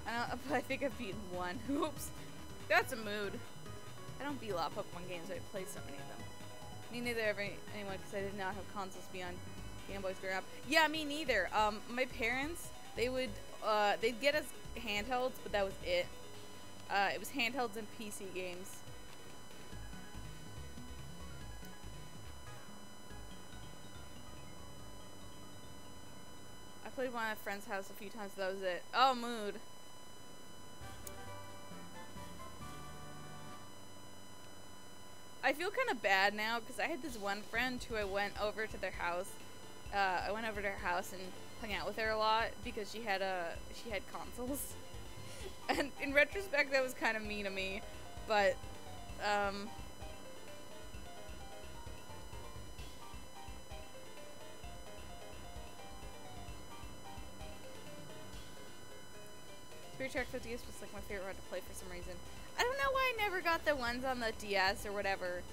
I think I've beaten one. Oops. That's a mood. I don't beat a lot of Pokemon games, but I played so many of them. Me neither anyone, because I did not have consoles beyond Game Boys growing up. Yeah, me neither. My parents, they'd get us handhelds, but that was it. It was handhelds and PC games. I played one at a friend's house a few times, but that was it. Oh, mood. I feel kind of bad now, because I had this one friend who I went over to their house. I went over to her house and hung out with her a lot because she had consoles. And in retrospect, that was kind of mean of me, but Spirit Track 50 was like my favorite one to play for some reason. I don't know why I never got the ones on the DS or whatever,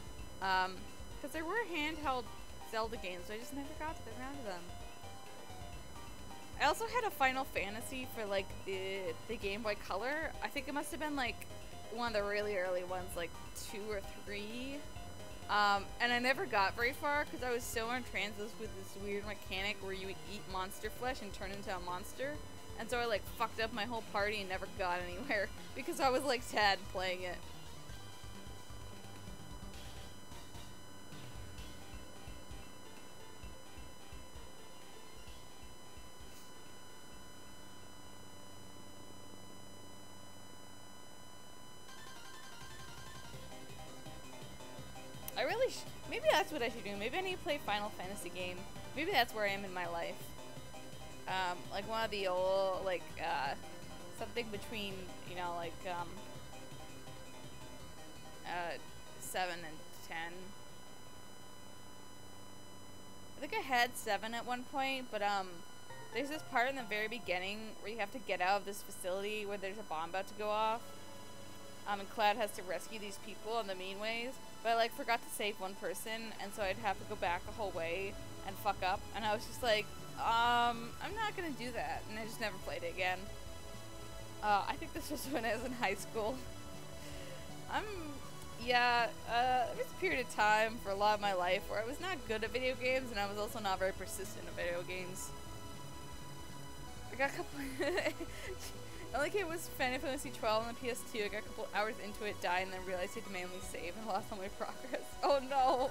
because there were handheld Zelda games, but I just never got around to them. I also had a Final Fantasy for like the Game Boy Color. I think it must have been like one of the really early ones, like 2 or 3. And I never got very far because I was so entranced with this weird mechanic where you would eat monster flesh and turn into a monster. And so I like fucked up my whole party and never got anywhere because I was like 10 playing it. Maybe that's what I should do. Maybe I need to play a Final Fantasy game. Maybe that's where I am in my life. Like one of the old, like, something between, you know, like, 7 and 10. I think I had 7 at one point, but, there's this part in the very beginning where you have to get out of this facility where there's a bomb about to go off. And Cloud has to rescue these people in the mean ways. But I, like, forgot to save one person, and so I'd have to go back a whole way and fuck up. And I was just like, I'm not gonna do that. And I just never played it again. I think this was when I was in high school. There was a period of time for a lot of my life where I was not good at video games, and I was also not very persistent at video games. I got a couple... The only game was Final Fantasy 12 on the PS2. I got a couple hours into it, died, and then realized I had to manually save and lost all my progress. Oh no!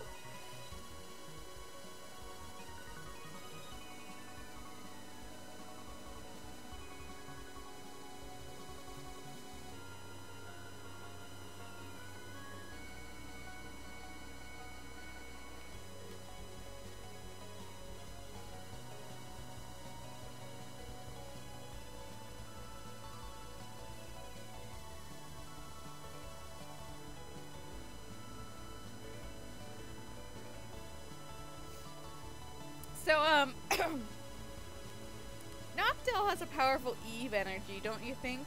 So, Noctowl has a powerful Eve energy, don't you think?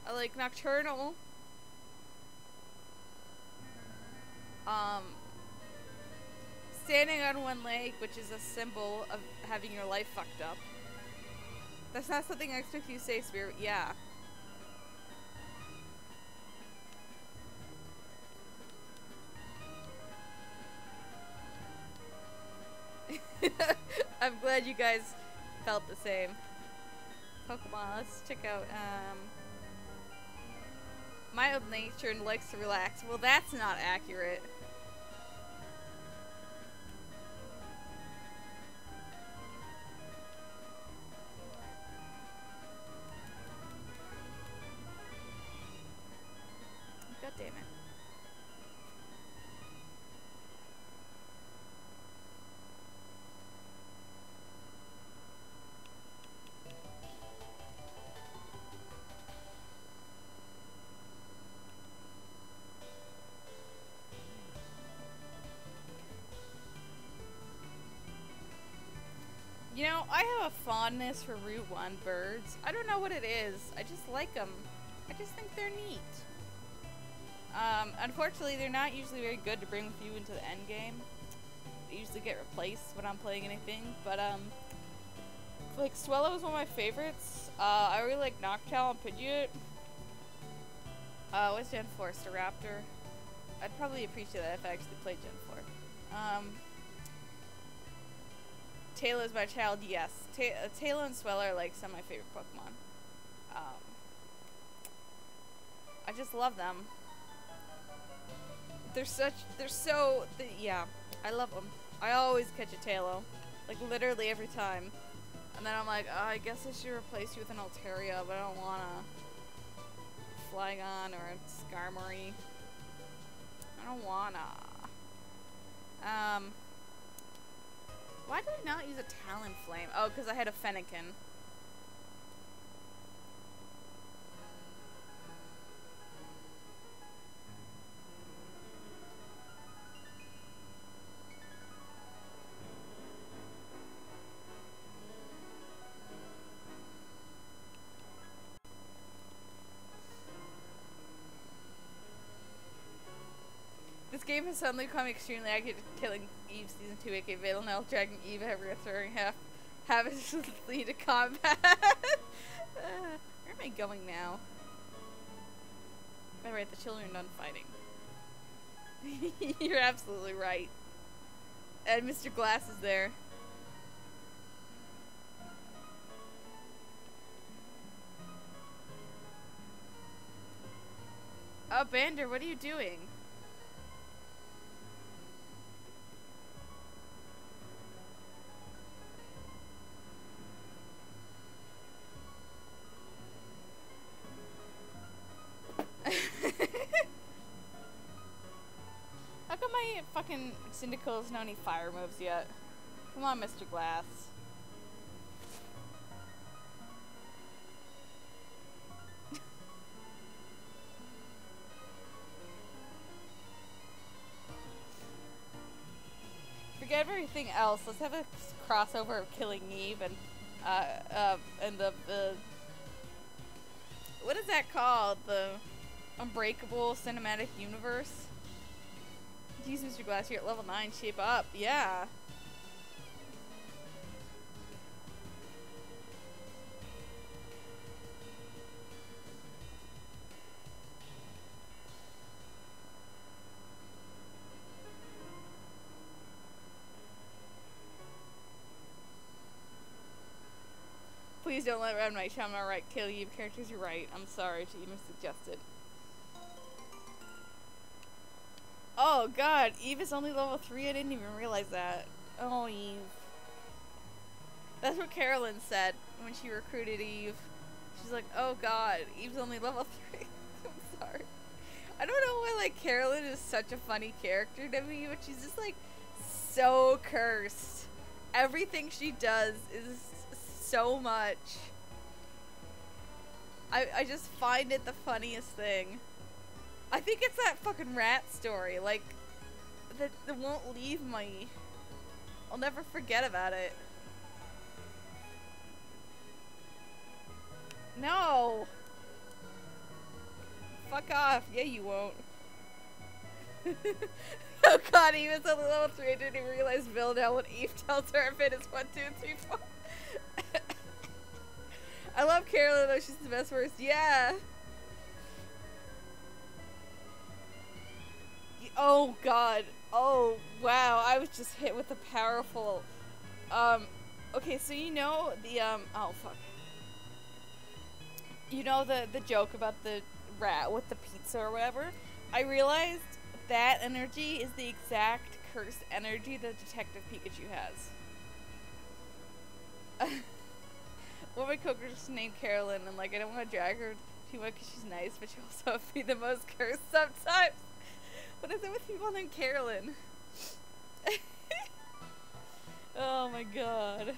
I like Nocturnal. Standing on one leg, which is a symbol of having your life fucked up. That's not something I expect you to say, Spirit. Yeah. I'm glad you guys felt the same. Pokemon, let's check out, mild nature and likes to relax. Well, that's not accurate. God damn it. You know, I have a fondness for Route 1 birds. I don't know what it is. I just like them. I just think they're neat. Unfortunately, they're not usually very good to bring with you into the end game. They usually get replaced when I'm playing anything. But, like, Swellow is one of my favorites. I really like Noctowl and Pidgeot. What's Gen 4? Staraptor? I'd probably appreciate that if I actually played Gen 4. Taylor is my child, yes. Taylor and Swellow are like some of my favorite Pokemon. I just love them. Yeah, I love them. I always catch a Taylor. Like, literally every time. And then I'm like, oh, I guess I should replace you with an Altaria, but I don't want a Flygon or a Skarmory. I don't wanna. Why did I not use a Talonflame? Oh, because I had a Fennekin. This game has suddenly become extremely accurate to killing Eve Season 2, aka Fatal Nail, dragging Eve everywhere, throwing half his lead to combat. Where am I going now? Alright, the children are done fighting. You're absolutely right. And Mr. Glass is there. Oh, Bander, what are you doing? How come my fucking Cyndaquil doesn't know any fire moves yet? Come on, Mr. Glass. Forget everything else. Let's have a crossover of Killing Eve and the what is that called? The Unbreakable Cinematic Universe? Jeez, Mr. Glass, you're at level 9. Shape up. Yeah. Please don't let Red Knight Shaman right kill you. Characters, you're right. I'm sorry to even suggest it. Oh god, Eve is only level 3? I didn't even realize that. Oh, Eve. That's what Carolyn said when she recruited Eve. She's like, oh god, Eve's only level 3. I'm sorry. I don't know why, like, Carolyn is such a funny character to me, but she's just, like, so cursed. Everything she does is so much. I just find it the funniest thing. I think it's that fucking rat story, like, that won't leave me. I'll never forget about it. No! Fuck off. Yeah, you won't. Oh god, Eva's on level 3. I didn't even realize Villanelle when Eve tells her if it is 1, 2, 3, 4. I love Carolyn though, she's the best worst. Yeah! Oh god. Oh wow, I was just hit with a powerful okay, so you know the oh fuck. You know the joke about the rat with the pizza or whatever? I realized that energy is the exact cursed energy that Detective Pikachu has. One of my coworkers named Carolyn, and like I don't want to drag her too much because she's nice, but she also be the most cursed sometimes. What is it with people named Carolyn? Oh my god.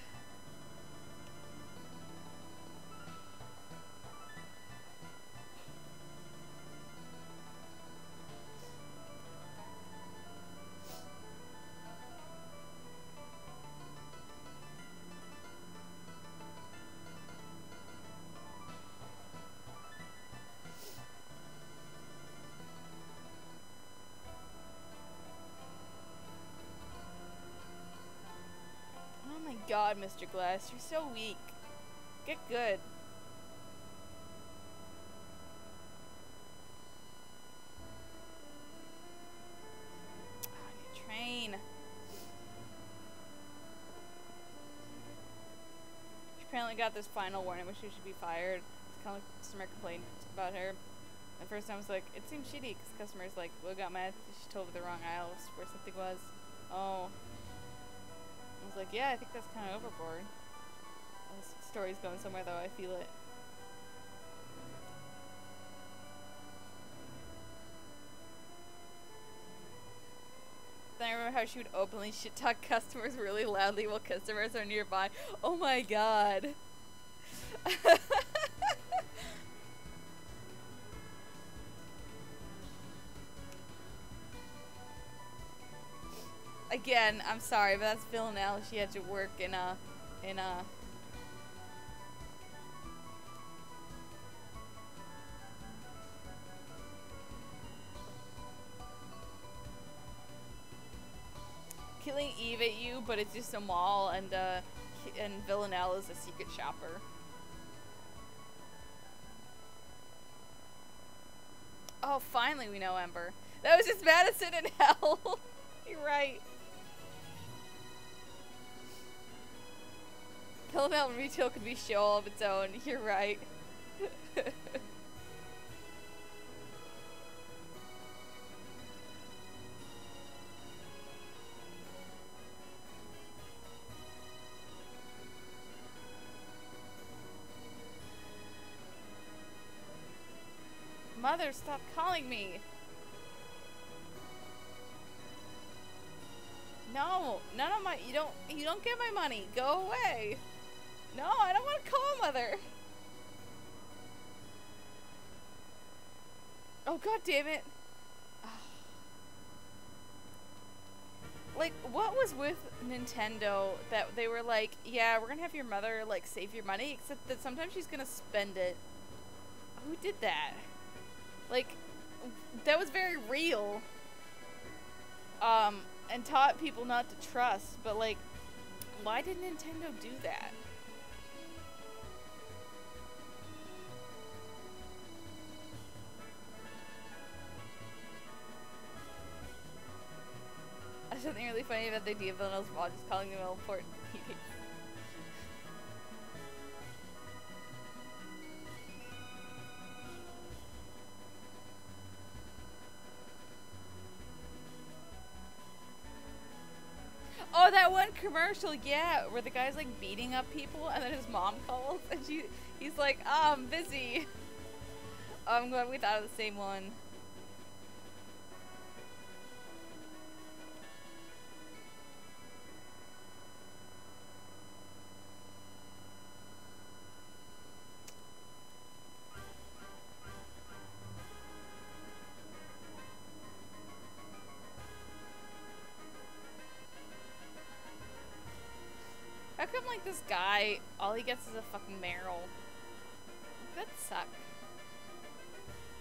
Oh my god, Mr. Glass, you're so weak. Get good. Oh, I need to train. She apparently got this final warning which she should be fired. It's kind of like customer complaint about her. The first time I was like, it seems shitty because customers like, well, got mad. She told me the wrong aisle where something was. Oh. I was like, yeah, I think that's kind of overboard. This story's going somewhere though, I feel it. Then I remember how she would openly shit talk customers really loudly while customers are nearby. Oh my god. Again, I'm sorry, but that's Villanelle. She had to work in a killing Eve at you, but it's just a mall, and Villanelle is a secret shopper. Oh, finally we know Ember. That was just Madison in hell. You're right. Villanelle retail could be a show all of its own. You're right. Mother, stop calling me. No, none of my, you don't get my money. Go away. No, I don't want to call Mother. Oh god damn it. Like, what was with Nintendo that they were like, yeah, we're gonna have your mother like save your money, except that sometimes she's gonna spend it. Who did that? Like, that was very real. And taught people not to trust, but like, why did Nintendo do that? There's something really funny about the idea of Villanelle's mom just calling them all important meetings. Oh, that one commercial, yeah, where the guy's like beating up people and then his mom calls and he's like, oh, I'm busy. Oh, I'm glad we thought of the same one. come, like, this guy, all he gets is a fucking Meryl? That suck.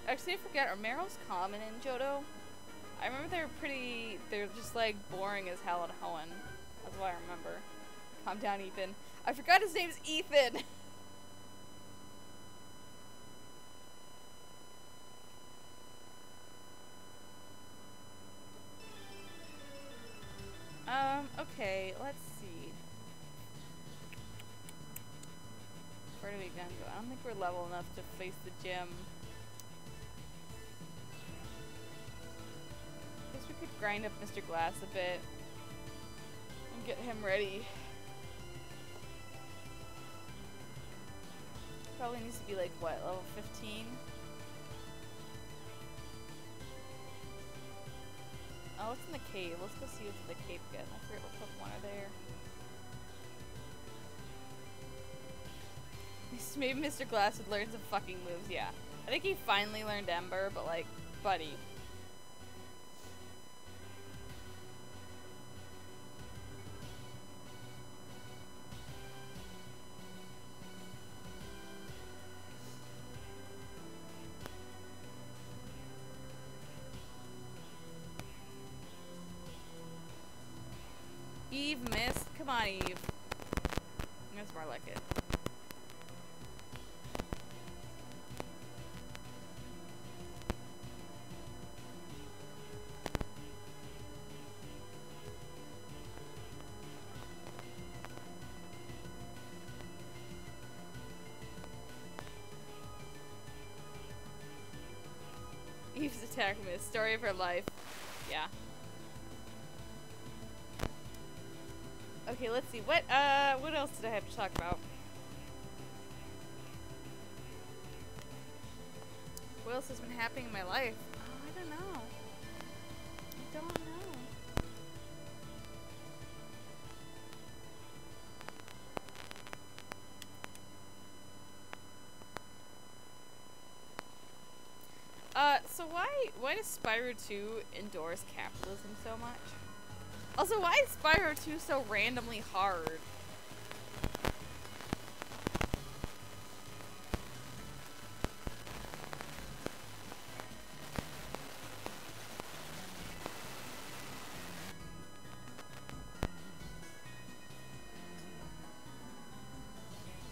Actually, I forget, are Meryls common in Johto? I remember they're just, like, boring as hell at Hoenn. That's what I remember. Calm down, Ethan. I forgot his name's Ethan! Okay, let's see. Where do we go? I don't think we're level enough to face the gym. Guess we could grind up Mr. Glass a bit and get him ready. Probably needs to be like, what, level 15? Oh, what's in the cave? Let's go see what's in the cave again. I forget what Pokemon are there. Maybe Mr. Glass would learn some fucking moves, yeah. I think he finally learned Ember, but like, buddy. Eve missed? Come on, Eve. That's more like it. Eve's attack miss. Story of her life. Yeah. Okay, let's see. What else did I have to talk about? What else has been happening in my life? Oh, I don't know. I don't know. So why does Spyro 2 endorse capitalism so much? Also, why is Spyro 2 so randomly hard?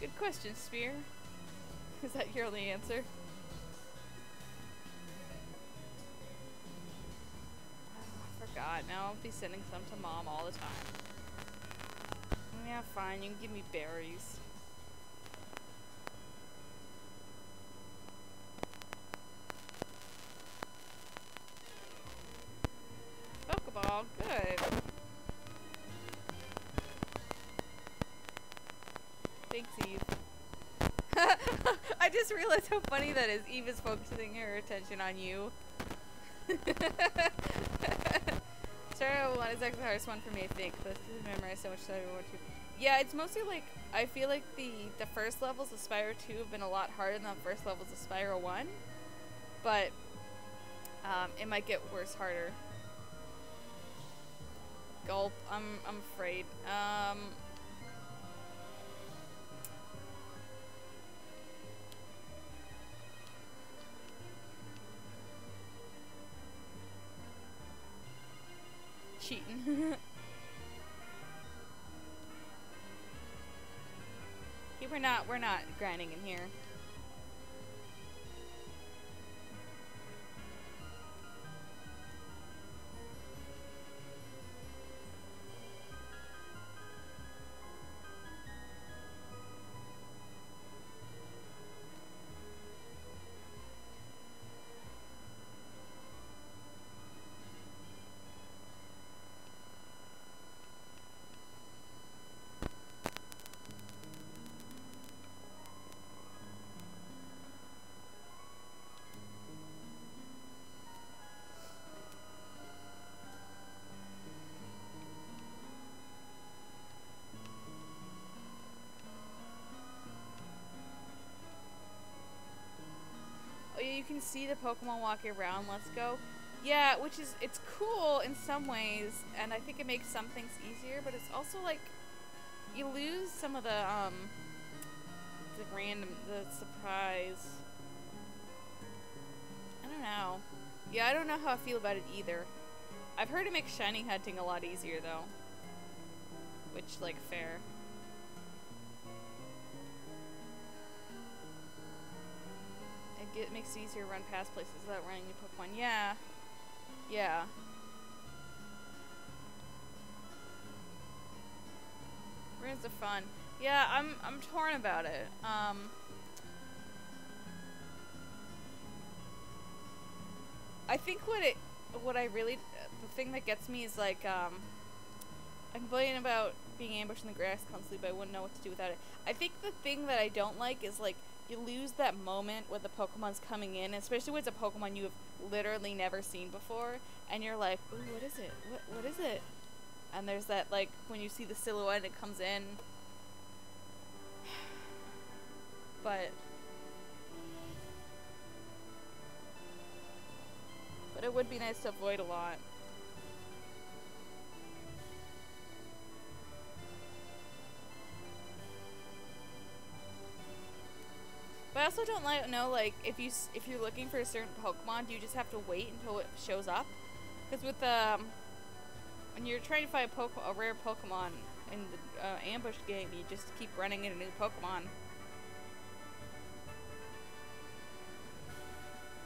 Good question, Spear. Is that your only answer? God, now I'll be sending some to Mom all the time. Yeah, fine, you can give me berries. Pokeball, good. Thanks, Eve. I just realized how funny that is. Eve is focusing her attention on you. Sarah 1 is actually the hardest one for me, I think. But to memorize so much that I want to. Yeah, it's mostly like, I feel like the first levels of Spyro 2 have been a lot harder than the first levels of Spyro 1. But it might get worse harder. Gulp, I'm afraid. Cheating. Hey, we're not grinding in here. You can see the Pokemon walking around. Let's go. Yeah, which is, it's cool in some ways, and I think it makes some things easier, but it's also like, you lose some of the the surprise. I don't know. Yeah, I don't know how I feel about it either. I've heard it makes shiny hunting a lot easier though. Which, like, fair. It makes it easier to run past places without running into Pokemon. Yeah. Yeah. Runes are fun. Yeah, I'm torn about it. I think what I really, the thing that gets me is like, I complain about being ambushed in the grass constantly, but I wouldn't know what to do without it. I think the thing that I don't like is, like, you lose that moment when the Pokemon's coming in, especially when it's a Pokemon you have literally never seen before, and you're like, ooh, what is it? What is it? And there's that, like, when you see the silhouette and it comes in. But it would be nice to avoid a lot. But I also don't know, like, if you're looking for a certain Pokemon, do you just have to wait until it shows up? Because with when you're trying to find a rare Pokemon in the ambush game, you just keep running into new Pokemon.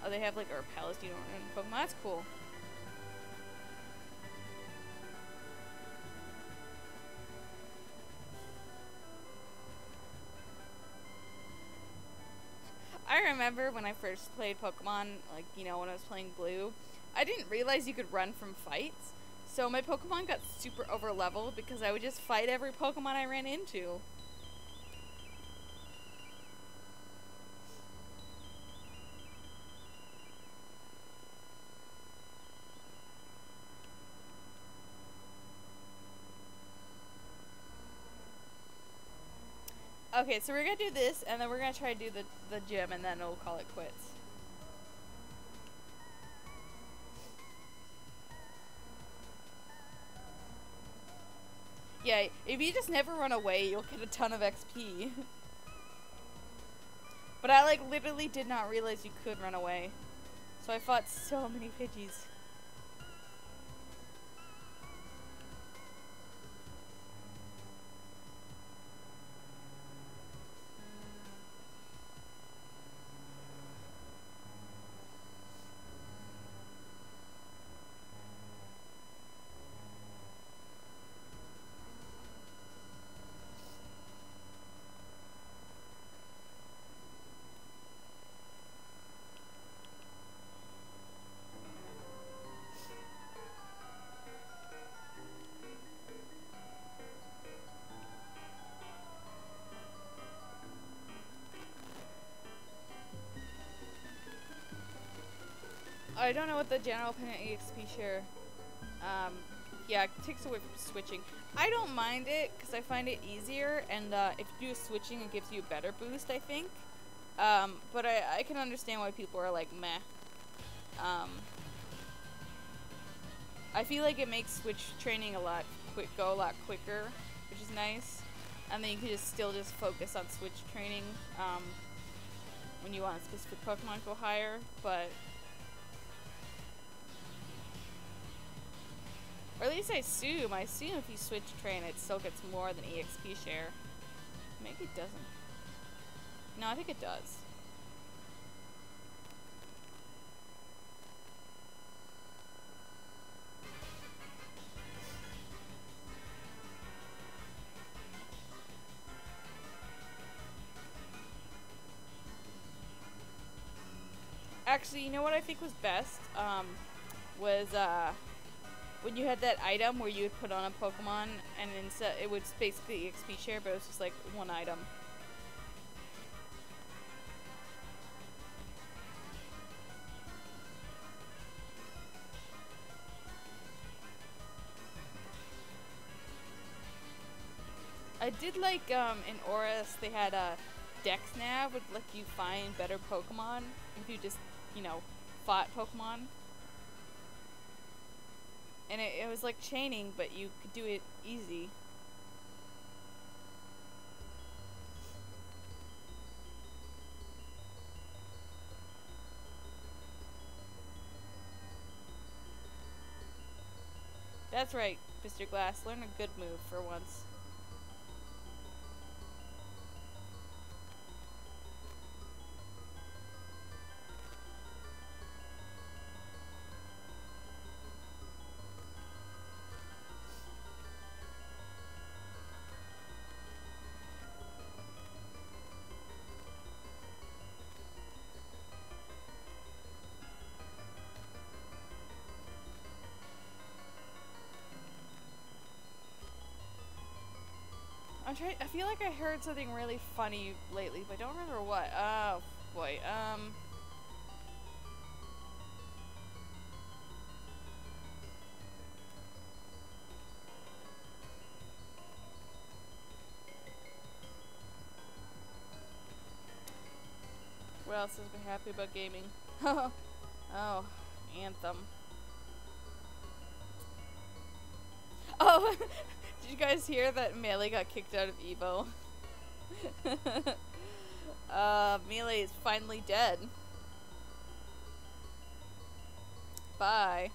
Oh, they have, like, a Repellus, you don't run Pokemon. That's cool. I remember when I first played Pokemon, like, you know, when I was playing Blue, I didn't realize you could run from fights. So my Pokemon got super over leveled because I would just fight every Pokemon I ran into. Okay, so we're gonna do this, and then we're gonna try to do the gym, and then we'll call it quits. Yeah, if you just never run away, you'll get a ton of XP. But I, like, literally did not realize you could run away. So I fought so many Pidgeys. I don't know what the general opinion EXP share. Yeah, it takes away from switching. I don't mind it because I find it easier, and if you do switching, it gives you a better boost, I think. But I can understand why people are like meh. I feel like it makes switch training go a lot quicker, which is nice. And then you can still just focus on switch training when you want a specific Pokemon to go higher, but. Or at least I assume if you switch train, it still gets more than EXP share. Maybe it doesn't. No, I think it does. Actually, you know what I think was best? Was when you had that item where you would put on a Pokemon, and instead it was basically EXP share, but it was just like one item. I did like in Oris they had a Dex Nav would let you find better Pokemon if you just, you know, fought Pokemon. And it was like chaining, but you could do it easy. That's right, Mr. Glass. Learn a good move for once. I feel like I heard something really funny lately, but I don't remember what. Oh, boy. What else has been happy about gaming? Oh, Anthem. Oh, did you guys hear that Melee got kicked out of Evo? Melee is finally dead. Bye.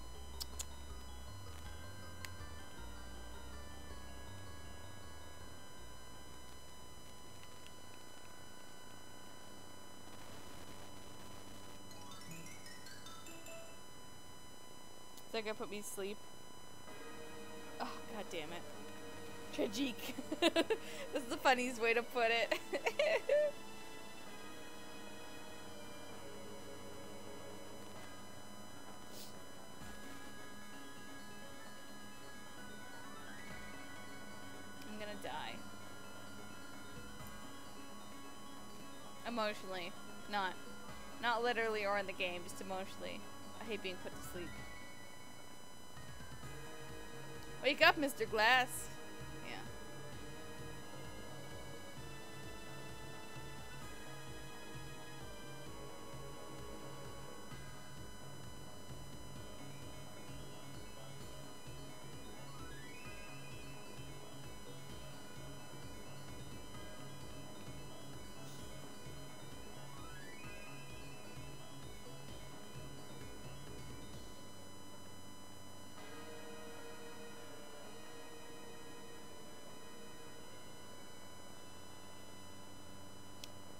Is that gonna put me to sleep? Oh, god damn it. Tragique. That's the funniest way to put it. I'm gonna die. Emotionally. Not literally or in the game, just emotionally. I hate being put to sleep. Wake up, Mr. Glass. Yeah.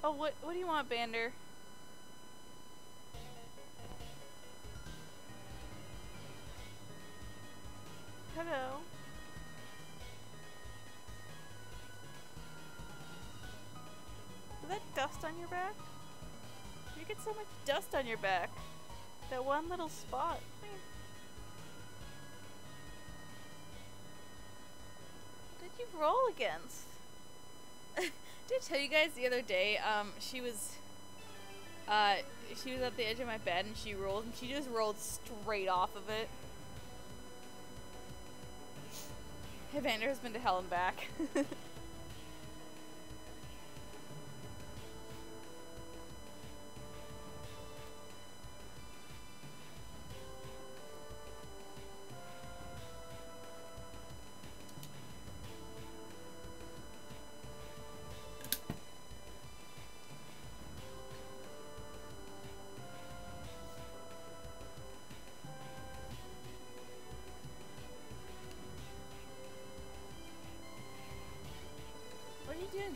Oh, what do you want, Bander? Hello. Is that dust on your back? You get so much dust on your back. That one little spot. What did you roll against? Did I tell you guys the other day, she was at the edge of my bed and she rolled and she just rolled straight off of it. Evander has been to hell and back.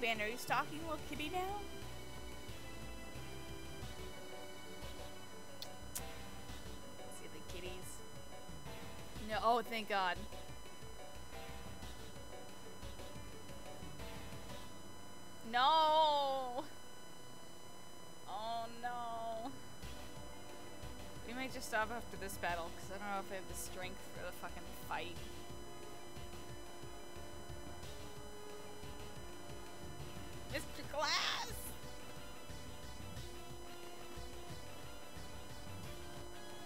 Banner, are you stalking little kitty now? Silly kitties. No, oh, thank God. No! Oh no. We might just stop after this battle, because I don't know if I have the strength for the fucking fight. Mr. Glass!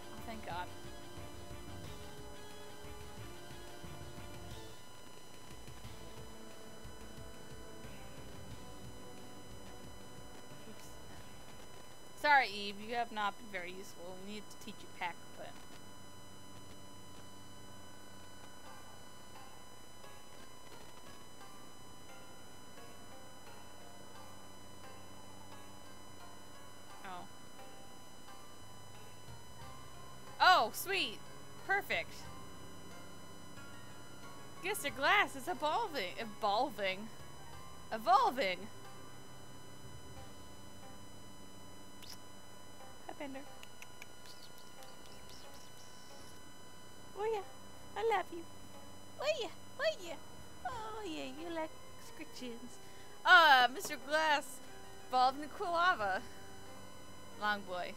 Oh, thank God. Oops. Sorry, Eve, you have not been very useful. We need to teach you pack, but... Oh, sweet. Perfect. Mr. Glass is evolving. Evolving. Hi, Bender. Oh yeah, I love you. Oh yeah, oh yeah. Oh yeah, you like scritchins. Mr. Glass evolved into Quilava. Long boy.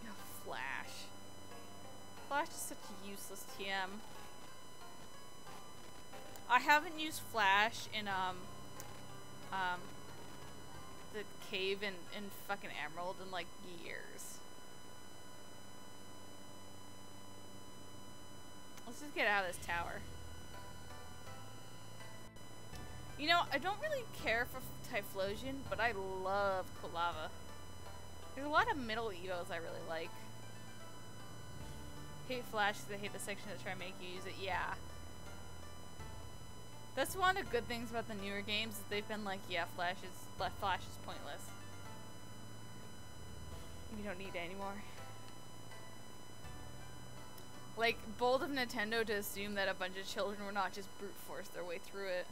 Oh, Flash. Flash is such a useless TM. I haven't used Flash in the cave in fucking Emerald in like years. Let's just get out of this tower. You know, I don't really care for Typhlosion, but I love Quilava. There's a lot of middle evos I really like. Hate Flash because I hate the section that try to make you use it. Yeah. That's one of the good things about the newer games, is they've been like, yeah, Flash is pointless. We don't need it anymore. Like, bold of Nintendo to assume that a bunch of children would not just brute force their way through it.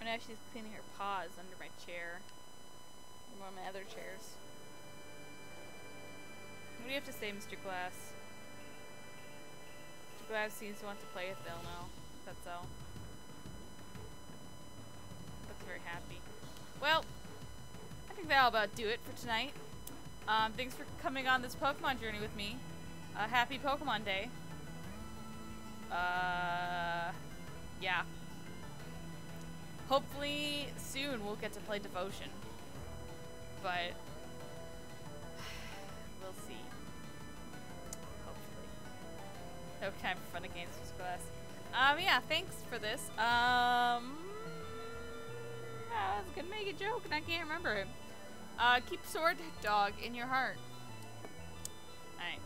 Now she's cleaning her paws under my chair. One of my other chairs. What do you have to say, Mr. Glass? Mr. Glass seems to want to play with Bill now. That's all. Looks very happy. Well, I think that'll about do it for tonight. Thanks for coming on this Pokemon journey with me. Happy Pokemon Day. Yeah. Hopefully soon we'll get to play Devotion. But we'll see. Hopefully. No time for fun and games with Glass. Yeah, thanks for this. I was gonna make a joke and I can't remember it. Keep Sword Dog in your heart. Alright.